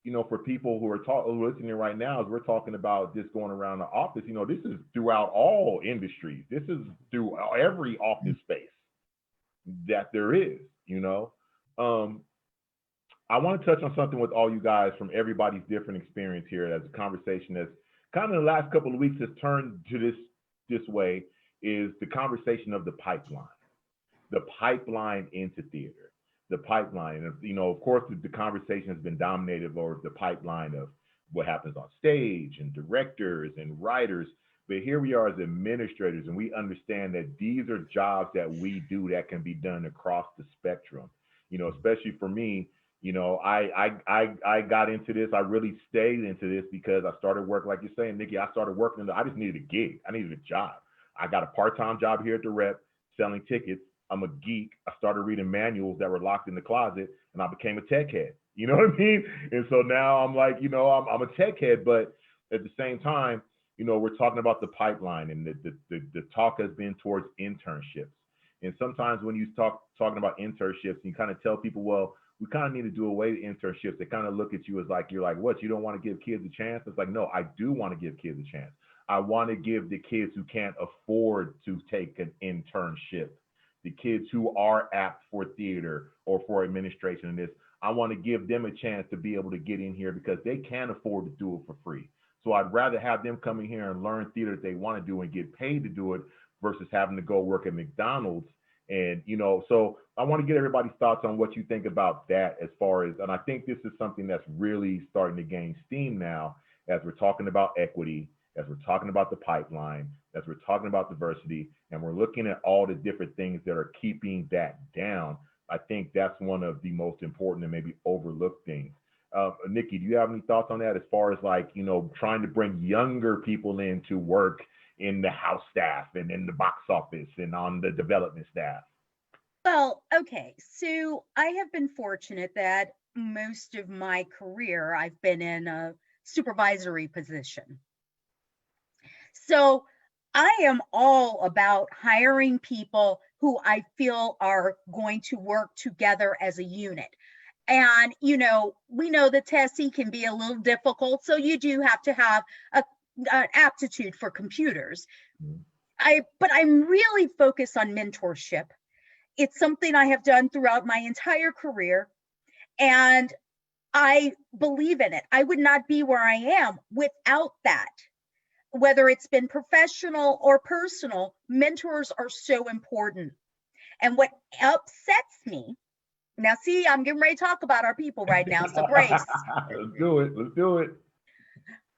you know, for people who are listening right now, as we're talking about this going around the office, you know, this is throughout all industries. This is through every office space that there is, you know. I want to touch on something with all you guys from everybody's different experience here, as a conversation that's kind of the last couple of weeks has turned to this way, is the conversation of the pipeline into theater. The pipeline, and, you know, of course, the conversation has been dominated over the pipeline of what happens on stage and directors and writers. But here we are as administrators, and we understand that these are jobs that we do that can be done across the spectrum. You know, especially for me, You know, I got into this. I really stayed into this because I started work, like you're saying, Nikki. I started working. I just needed a gig. I needed a job. I got a part-time job here at the Rep selling tickets. I'm a geek. I started reading manuals that were locked in the closet, and I became a tech head. You know what I mean? And so now I'm like, you know, I'm a tech head, but at the same time, you know, we're talking about the pipeline, and the talk has been towards internships. And sometimes when you talking about internships, you kind of tell people, well, we kind of need to do away with internships. They kind of look at you as like, you're like, what, you don't want to give kids a chance? It's like, no, I do want to give kids a chance. I want to give the kids who can't afford to take an internship, the kids who are apt for theater or for administration in this, I want to give them a chance to be able to get in here because they can't afford to do it for free. So I'd rather have them come in here and learn theater that they want to do and get paid to do it versus having to go work at McDonald's. And, you know, so I want to get everybody's thoughts on what you think about that as far as, and I think this is something that's really starting to gain steam now as we're talking about equity, as we're talking about the pipeline, as we're talking about diversity, and we're looking at all the different things that are keeping that down. I think that's one of the most important and maybe overlooked things. Nikki, do you have any thoughts on that as far as like, you know, trying to bring younger people in to work in the house staff and in the box office and on the development staff? Well, okay. So I have been fortunate that most of my career I've been in a supervisory position. So I am all about hiring people who I feel are going to work together as a unit. And, you know, we know that Tessie can be a little difficult, so you do have to have an aptitude for computers. But I'm really focused on mentorship. It's something I have done throughout my entire career, and I believe in it. I would not be where I am without that. Whether it's been professional or personal, mentors are so important. And what upsets me, now see, I'm getting ready to talk about our people right now, so brace. Let's do it. Let's do it.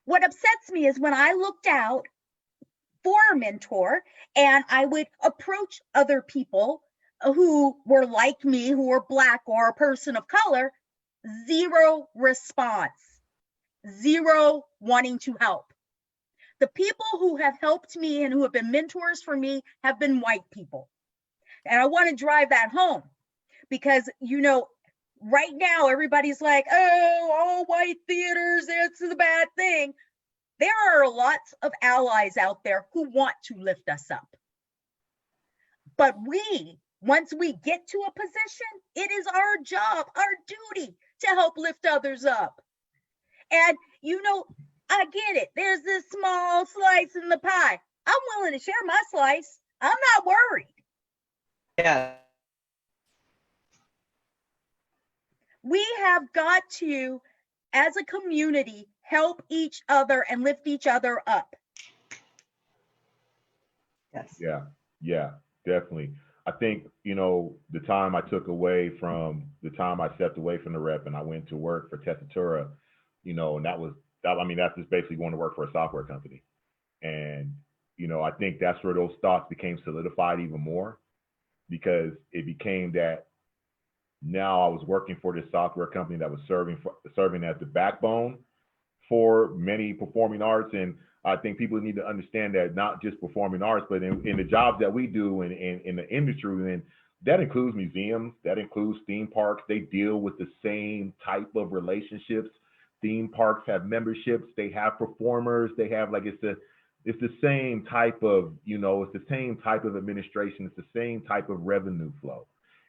What upsets me is when I looked out for a mentor and I would approach other people who were like me, who were Black or a person of color, zero response, zero wanting to help. The people who have helped me and who have been mentors for me have been white people. And I want to drive that home because, you know, right now everybody's like, oh, all white theaters, it's the bad thing. There are lots of allies out there who want to lift us up. But once we get to a position, it is our job, our duty to help lift others up. And, you know, I get it. There's this small slice in the pie. I'm willing to share my slice. I'm not worried. Yeah. We have got to, as a community, help each other and lift each other up. Yes. Yeah, definitely. I think, you know, the time I stepped away from the Rep and I went to work for Tessitura, you know, and that's just basically going to work for a software company. And, you know, I think that's where those thoughts became solidified even more, because it became that now I was working for this software company that was serving as the backbone for many performing arts. And I think people need to understand that not just performing arts, but in the jobs that we do in the industry, and that includes museums, that includes theme parks. They deal with the same type of relationships. Theme parks have memberships, they have performers, they have it's the same type of, you know, it's the same type of administration, it's the same type of revenue flow.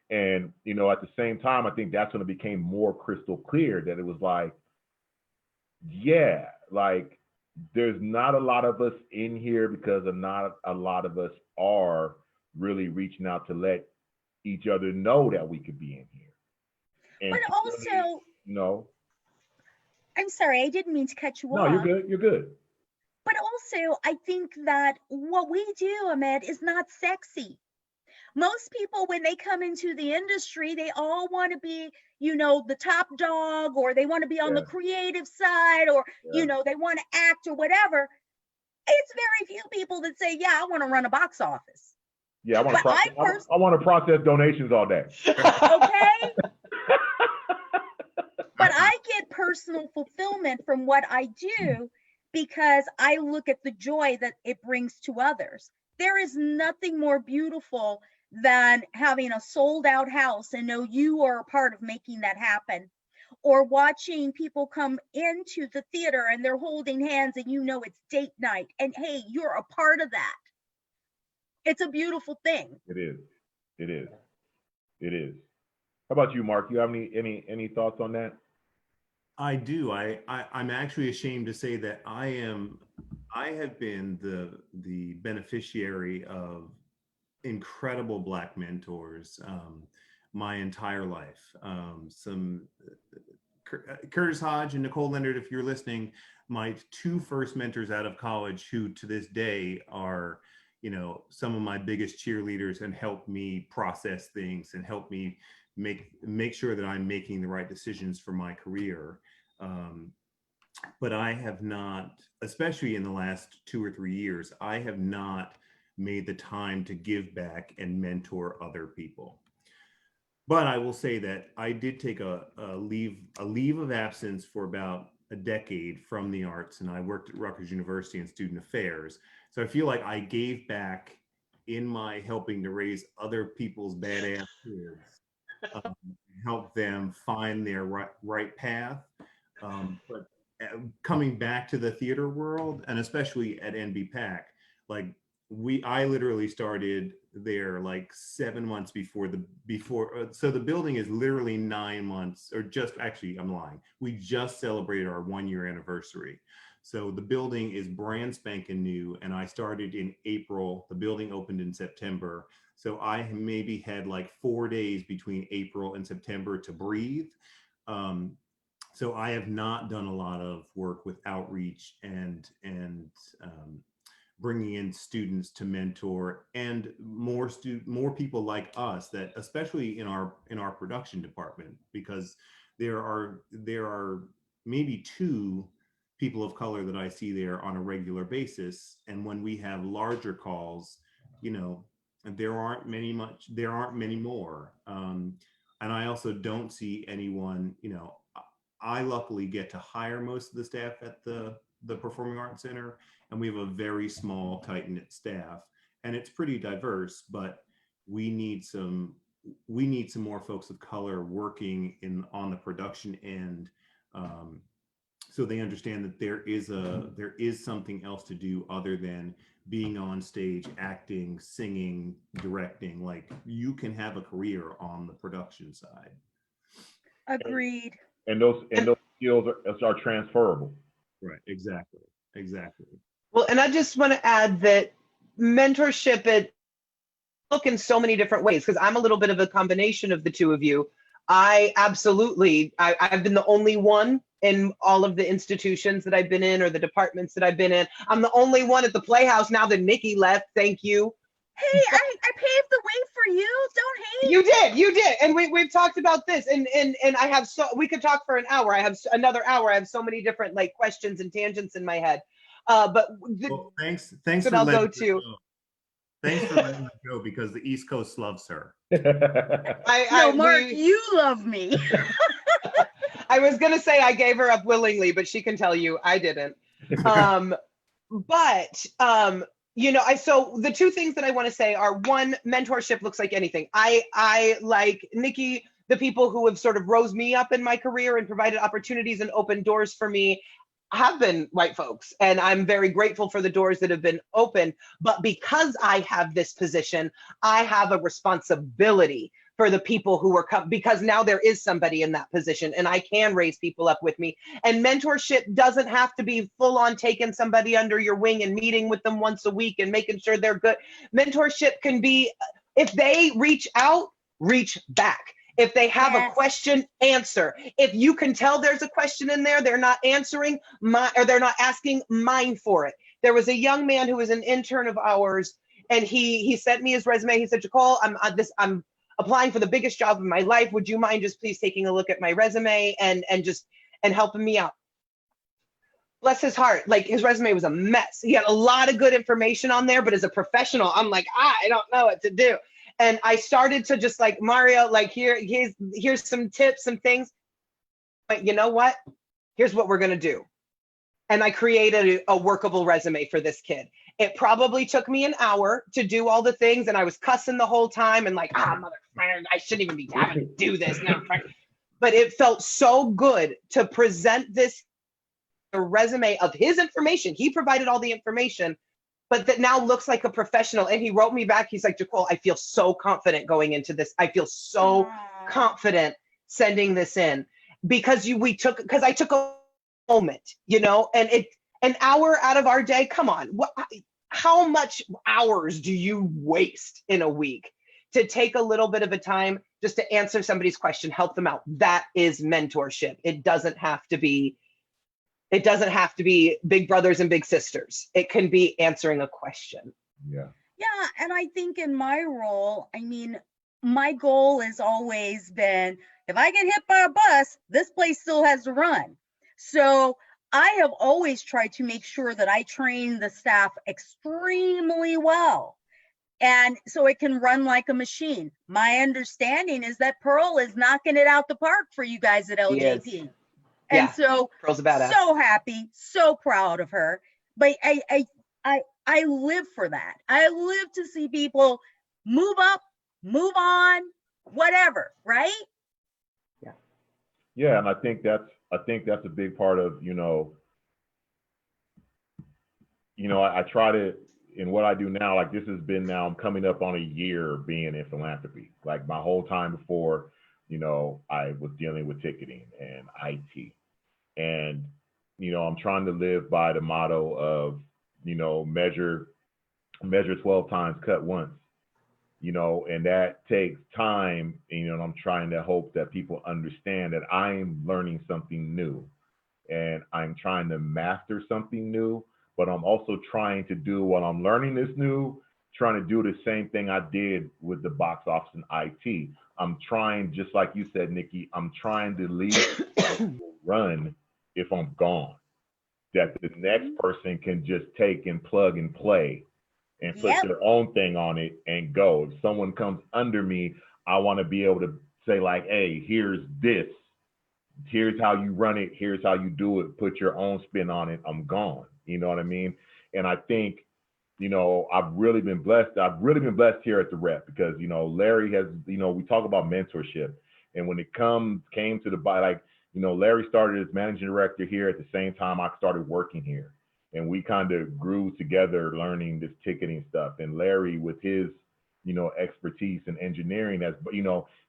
And, you know, at the same time, I think that's when it became more crystal clear that it was like, yeah, like there's not a lot of us in here because not a lot of us are really reaching out to let each other know that we could be in here. And but also, no. I'm sorry, I didn't mean to cut you off. No, you're good. You're good. But also, I think that what we do, Ahmed, is not sexy. Most people, when they come into the industry, they all want to be, you know, the top dog, or they want to be on the creative side, or, you know, they want to act or whatever. It's very few people that say, yeah, I want to run a box office. Yeah, I want to process donations all day. Okay. fulfillment from what I do because I look at the joy that it brings to others. There is nothing more beautiful than having a sold out house and know you are a part of making that happen. Or watching people come into the theater and they're holding hands and you know it's date night and hey, you're a part of that. It's a beautiful thing. It is. It is. It is. How about you, Mark? You have any thoughts on that? I do. I'm actually ashamed to say that I have been the beneficiary of incredible Black mentors my entire life. Curtis Hodge and Nicole Leonard, if you're listening, my two first mentors out of college, who to this day are, you know, some of my biggest cheerleaders and help me process things and help me make sure that I'm making the right decisions for my career. But I have not, especially in the last 2 or 3 years, I have not made the time to give back and mentor other people. But I will say that I did take a leave of absence for about a decade from the arts, and I worked at Rutgers University in student affairs. So I feel like I gave back in my helping to raise other people's badass kids, help them find their right path. But coming back to the theater world, and especially at NBPAC, like I literally started there like 7 months before so the building is literally 9 months, or just, actually, I'm lying. We just celebrated our 1-year anniversary. So the building is brand spanking new, and I started in April. The building opened in September. So I maybe had like 4 days between April and September to breathe. So I have not done a lot of work with outreach and bringing in students to mentor, and more people like us, that especially in our production department, because there are maybe 2 people of color that I see there on a regular basis, and when we have larger calls, you know, there aren't many more, and I also don't see anyone, you know. I luckily get to hire most of the staff at the Performing Arts Center, and we have a very small, tight-knit staff, and it's pretty diverse, but we need some more folks of color working on the production end, so they understand that there is something else to do other than being on stage, acting, singing, directing. Like, you can have a career on the production side. Agreed. And those skills are transferable. Right. Exactly. Well, and I just want to add that mentorship look in so many different ways, because I'm a little bit of a combination of the two of you. I've been the only one in all of the institutions that I've been in, or the departments that I've been in. I'm the only one at the Playhouse now that Nikki left. Thank you. Hey, I paved the way for you. Don't hate. You did. And we've talked about this, and I have we could talk for an hour. I have another hour. I have so many different like questions and tangents in my head. Thanks for I'll go to. Thanks for letting me go, because the East Coast loves her. Mark, you love me. I was gonna say I gave her up willingly, but she can tell you I didn't. You know, so the 2 things that I want to say are, one, mentorship looks like anything. I like Nikki, the people who have sort of rose me up in my career and provided opportunities and opened doors for me have been white folks. And I'm very grateful for the doors that have been open. But because I have this position, I have a responsibility for the people who are because now there is somebody in that position, and I can raise people up with me. And mentorship doesn't have to be full on taking somebody under your wing and meeting with them once a week and making sure they're good. Mentorship can be, if they reach out, reach back. If they have a question, answer. If you can tell there's a question in there, they're not answering or they're not asking, mine for it. There was a young man who was an intern of ours, and he sent me his resume. He said, Jacole, I'm applying for the biggest job of my life. Would you mind just please taking a look at my resume and helping me out? Bless his heart. Like, his resume was a mess. He had a lot of good information on there, but as a professional, I'm like, I don't know what to do. And I started to just like, Mario, like, here's some tips, some things. But you know what? here's what we're going to do. And I created a workable resume for this kid. It probably took me an hour to do all the things, and I was cussing the whole time and like, motherfucker, I shouldn't even be having to do this now. But it felt so good to present this a resume of his information. He provided all the information, but that now looks like a professional. And he wrote me back. He's like, Jacole, I feel so confident going into this. I feel so confident sending this in because I took a moment, and an hour out of our day. Come on. How much hours do you waste in a week to take a little bit of a time just to answer somebody's question, help them out? That is mentorship. It doesn't have to be big brothers and big sisters. It can be answering a question. Yeah. And I think in my role, my goal has always been, if I get hit by a bus, this place still has to run. So I have always tried to make sure that I train the staff extremely well. And so it can run like a machine. My understanding is that Pearl is knocking it out the park for you guys at LJP. And so Pearl's a badass. So happy, so proud of her. But I live for that. I live to see people move up, move on, whatever, right? Yeah, and I think that's a big part of, I try to, in what I do now, like this has been now, I'm coming up on a year being in philanthropy. Like my whole time before, I was dealing with ticketing and IT. And, I'm trying to live by the motto of, measure 12 times, cut once, and that takes time, and I'm trying to hope that people understand that I'm learning something new and I'm trying to master something new, but I'm also trying to do, while I'm learning this new, trying to do the same thing I did with the box office and IT. I'm trying, just like you said, Nikki, I'm trying to leave run if I'm gone, that the next person can just take and plug and play and put their own thing on it and go. If someone comes under me, I want to be able to say like, hey, here's this. Here's how you run it. Here's how you do it. Put your own spin on it. I'm gone. You know what I mean? And I think, I've really been blessed. I've really been blessed here at the Rep because, Larry has, we talk about mentorship. And when it came to the, Larry started as managing director here at the same time I started working here. And we kind of grew together learning this ticketing stuff. And Larry, with his, expertise in engineering,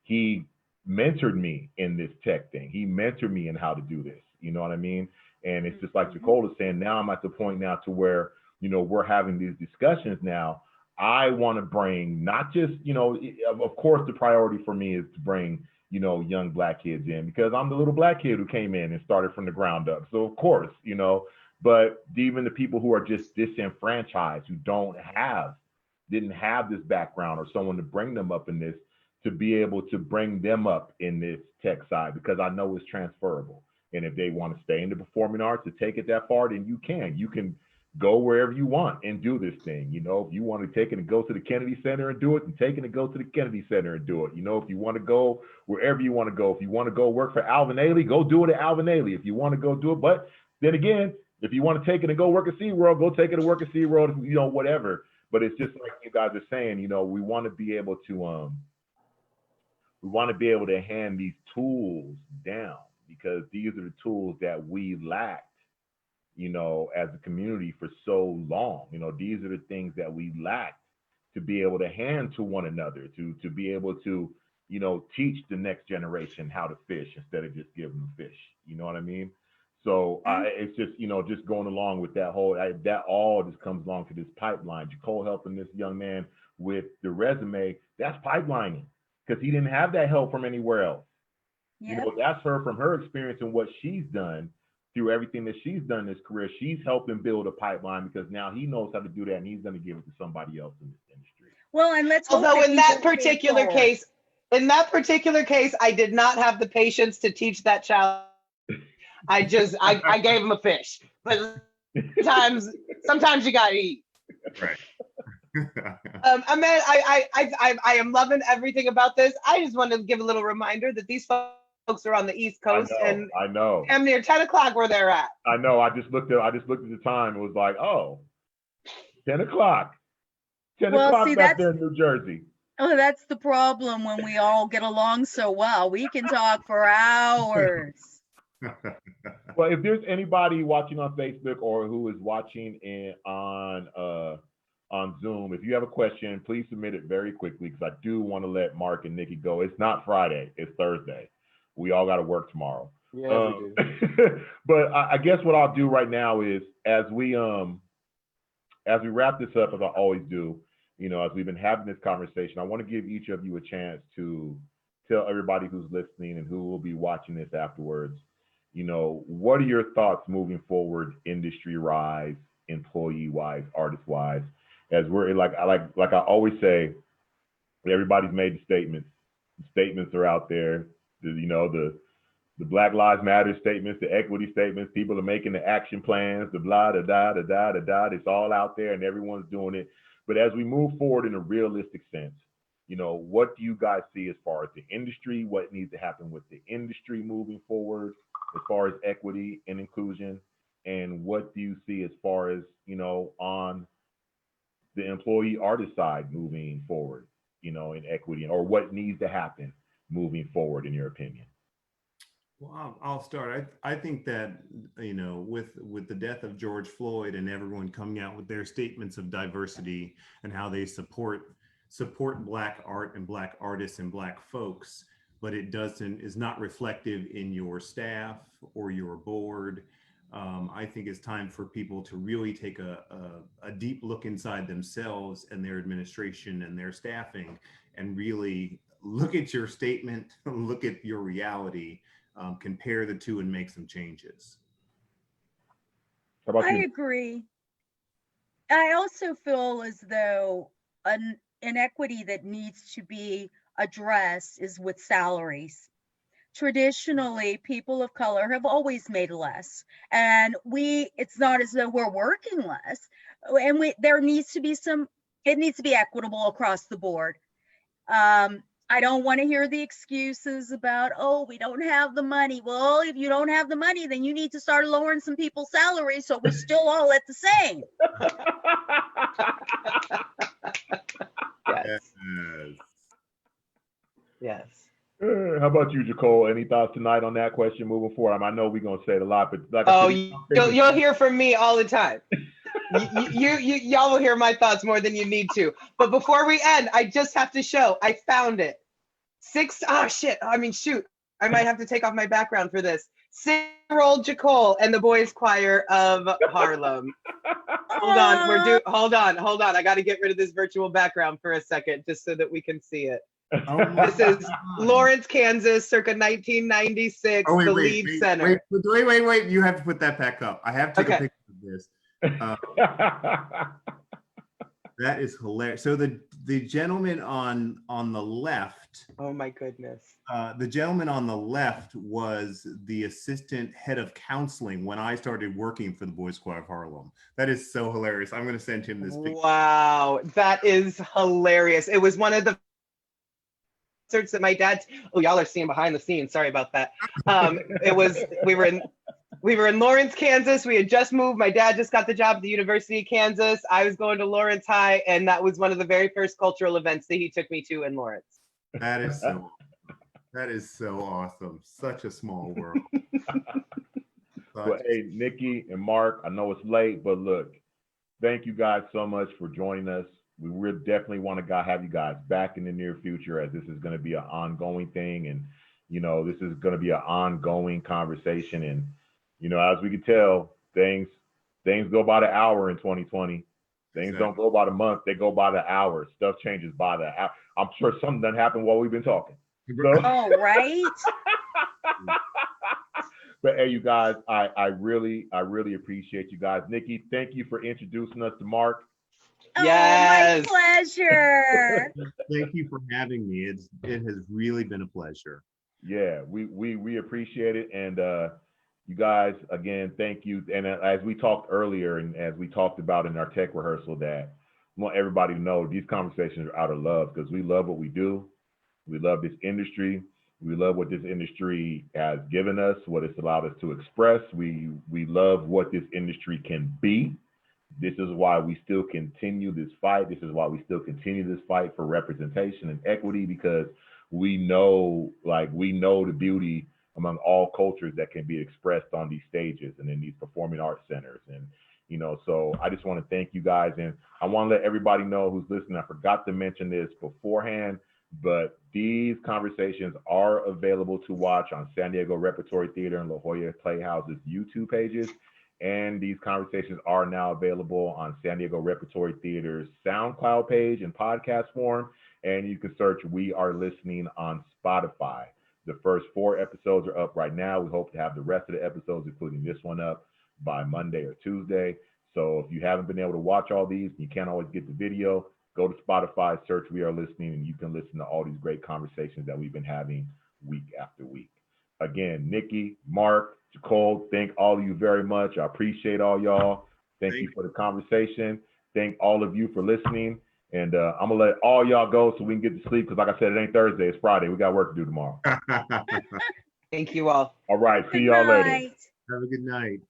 he mentored me in this tech thing. He mentored me in how to do this. You know what I mean? And it's just like Jacole is saying, now I'm at the point now to where, we're having these discussions now. I want to bring not just, of course, the priority for me is to bring, young Black kids in because I'm the little Black kid who came in and started from the ground up. So of course, but even the people who are just disenfranchised, who didn't have this background or someone to bring them up in this, to be able to bring them up in this tech side, because I know it's transferable. And if they want to stay in the performing arts to take it that far, then you can go wherever you want and do this thing. If you want to take it and go to the Kennedy Center and do it, and take it and go to the Kennedy Center and do it. If you want to go wherever you want to go, if you want to go work for Alvin Ailey, go do it at Alvin Ailey. If you want to go do it, but then again, if you want to take it and go work at SeaWorld, go take it and work at SeaWorld, whatever. But it's just like you guys are saying, we want to be able to hand these tools down, because these are the tools that we lacked, as a community for so long. These are the things that we lacked to be able to hand to one another, to be able to, teach the next generation how to fish instead of just giving them fish. You know what I mean? So it's just, just going along with that whole, that all just comes along to this pipeline. Jacole helping this young man with the resume, that's pipelining, because he didn't have that help from anywhere else. Yep. That's her, from her experience and what she's done through everything that she's done in his career. She's helping build a pipeline because now he knows how to do that, and he's going to give it to somebody else in this industry. Well, and let's hope although in that particular case, I did not have the patience to teach that child. I gave him a fish, but sometimes you gotta eat. Right. Ahmed, I am loving everything about this. I just want to give a little reminder that these folks folks are on the East I Coast, know, and I know, damn near 10 o'clock where they're at. I know. I just looked at the time. It was like, oh, 10 o'clock. 10 Well, o'clock see, back that's there in New Jersey. that's the problem when we all get along so well. We can talk for hours. Well, if there's anybody watching on Facebook or who is watching on Zoom, if you have a question, please submit it very quickly because I do want to let Mark and Nikki go. It's not Friday, it's Thursday. We all got to work tomorrow. Yeah, we do. But I guess what I'll do right now is as we wrap this up, as I always do, as we've been having this conversation, I want to give each of you a chance to tell everybody who's listening and who will be watching this afterwards, what are your thoughts moving forward, industry-wise, employee-wise, artist-wise, as we're like I always say, everybody's made the statements. The statements are out there. The Black Lives Matter statements, the equity statements, people are making the action plans, the blah, da, da, da, da, da, da. It's all out there and everyone's doing it. But as we move forward in a realistic sense, what do you guys see as far as the industry? What needs to happen with the industry moving forward as far as equity and inclusion? And what do you see as far as, on the employee artist side moving forward, in equity, or what needs to happen moving forward, in your opinion? Well, I'll start. I think that, with the death of George Floyd and everyone coming out with their statements of diversity and how they support Black art and Black artists and Black folks, but it is not reflective in your staff or your board. I think it's time for people to really take a deep look inside themselves and their administration and their staffing and really look at your statement, look at your reality, compare the two and make some changes. How about you? I agree. I also feel as though an inequity that needs to be addressed is with salaries. Traditionally, people of color have always made less, and it's not as though we're working less, and there needs to be it needs to be equitable across the board. I don't want to hear the excuses about, oh, we don't have the money. Well, if you don't have the money, then you need to start lowering some people's salaries so we're still all at the same. Yes. Yes. How about you, Jacole? Any thoughts tonight on that question moving forward? I know we're going to say it a lot, but you'll hear from me all the time. Y'all will hear my thoughts more than you need to. But before we end, I just have to show. I found it. Shoot. I might have to take off my background for this. 6-year-old Jacole and the Boys Choir of Harlem. Hold on. I got to get rid of this virtual background for a second just so that we can see it. This is Lawrence, Kansas, circa 1996, lead center. Wait. You have to put that back up. I have to take a picture of this. That is hilarious. So the gentleman on the left. Oh my goodness. The gentleman on the left was the assistant head of counseling when I started working for the Boys Choir of Harlem. That is so hilarious. I'm going to send him this picture. Wow, that is hilarious. It was one of the concerts that my dad. Oh, y'all are seeing behind the scenes. Sorry about that. We were in Lawrence, Kansas. We had just moved. My dad just got the job at the University of Kansas. I was going to Lawrence High, and that was one of the very first cultural events that he took me to in Lawrence. That is so awesome. Such a small world. Well, hey, Nikki and Mark, I know it's late, but look, thank you guys so much for joining us. We really definitely want to have you guys back in the near future, as this is going to be an ongoing thing, and this is going to be an ongoing conversation. And as we can tell, things go by the hour in 2020. Things Don't go by the month; they go by the hour. Stuff changes by the hour. I'm sure something done happened while we've been talking. So, oh, right. But hey, you guys, I really appreciate you guys. Nikki, thank you for introducing us to Mark. Yes. Oh, my pleasure. Thank you for having me. It has really been a pleasure. Yeah, we appreciate it. And you guys, again, thank you. And as we talked earlier, and as we talked about in our tech rehearsal, that I want everybody to know these conversations are out of love, because we love what we do. We love this industry. We love what this industry has given us, what it's allowed us to express. We love what this industry can be. This is why we still continue this fight. This is why we still continue this fight for representation and equity, because we know the beauty among all cultures that can be expressed on these stages and in these performing arts centers. And, so I just want to thank you guys. And I want to let everybody know who's listening. I forgot to mention this beforehand, but these conversations are available to watch on San Diego Repertory Theatre and La Jolla Playhouse's YouTube pages. And these conversations are now available on San Diego Repertory Theater's SoundCloud page in podcast form. And you can search We Are Listening on Spotify. The first 4 episodes are up right now. We hope to have the rest of the episodes, including this one, up by Monday or Tuesday. So if you haven't been able to watch all these, you can't always get the video, go to Spotify, search We Are Listening, and you can listen to all these great conversations that we've been having week after week. Again, Nikki, Mark, Jacole, thank all of you very much. I appreciate all y'all. Thank you for the conversation. Thank all of you for listening. And I'm going to let all y'all go so we can get to sleep, because like I said, it ain't Thursday, it's Friday. We got work to do tomorrow. Thank you all. All right, see Good y'all later. night. Have a good night.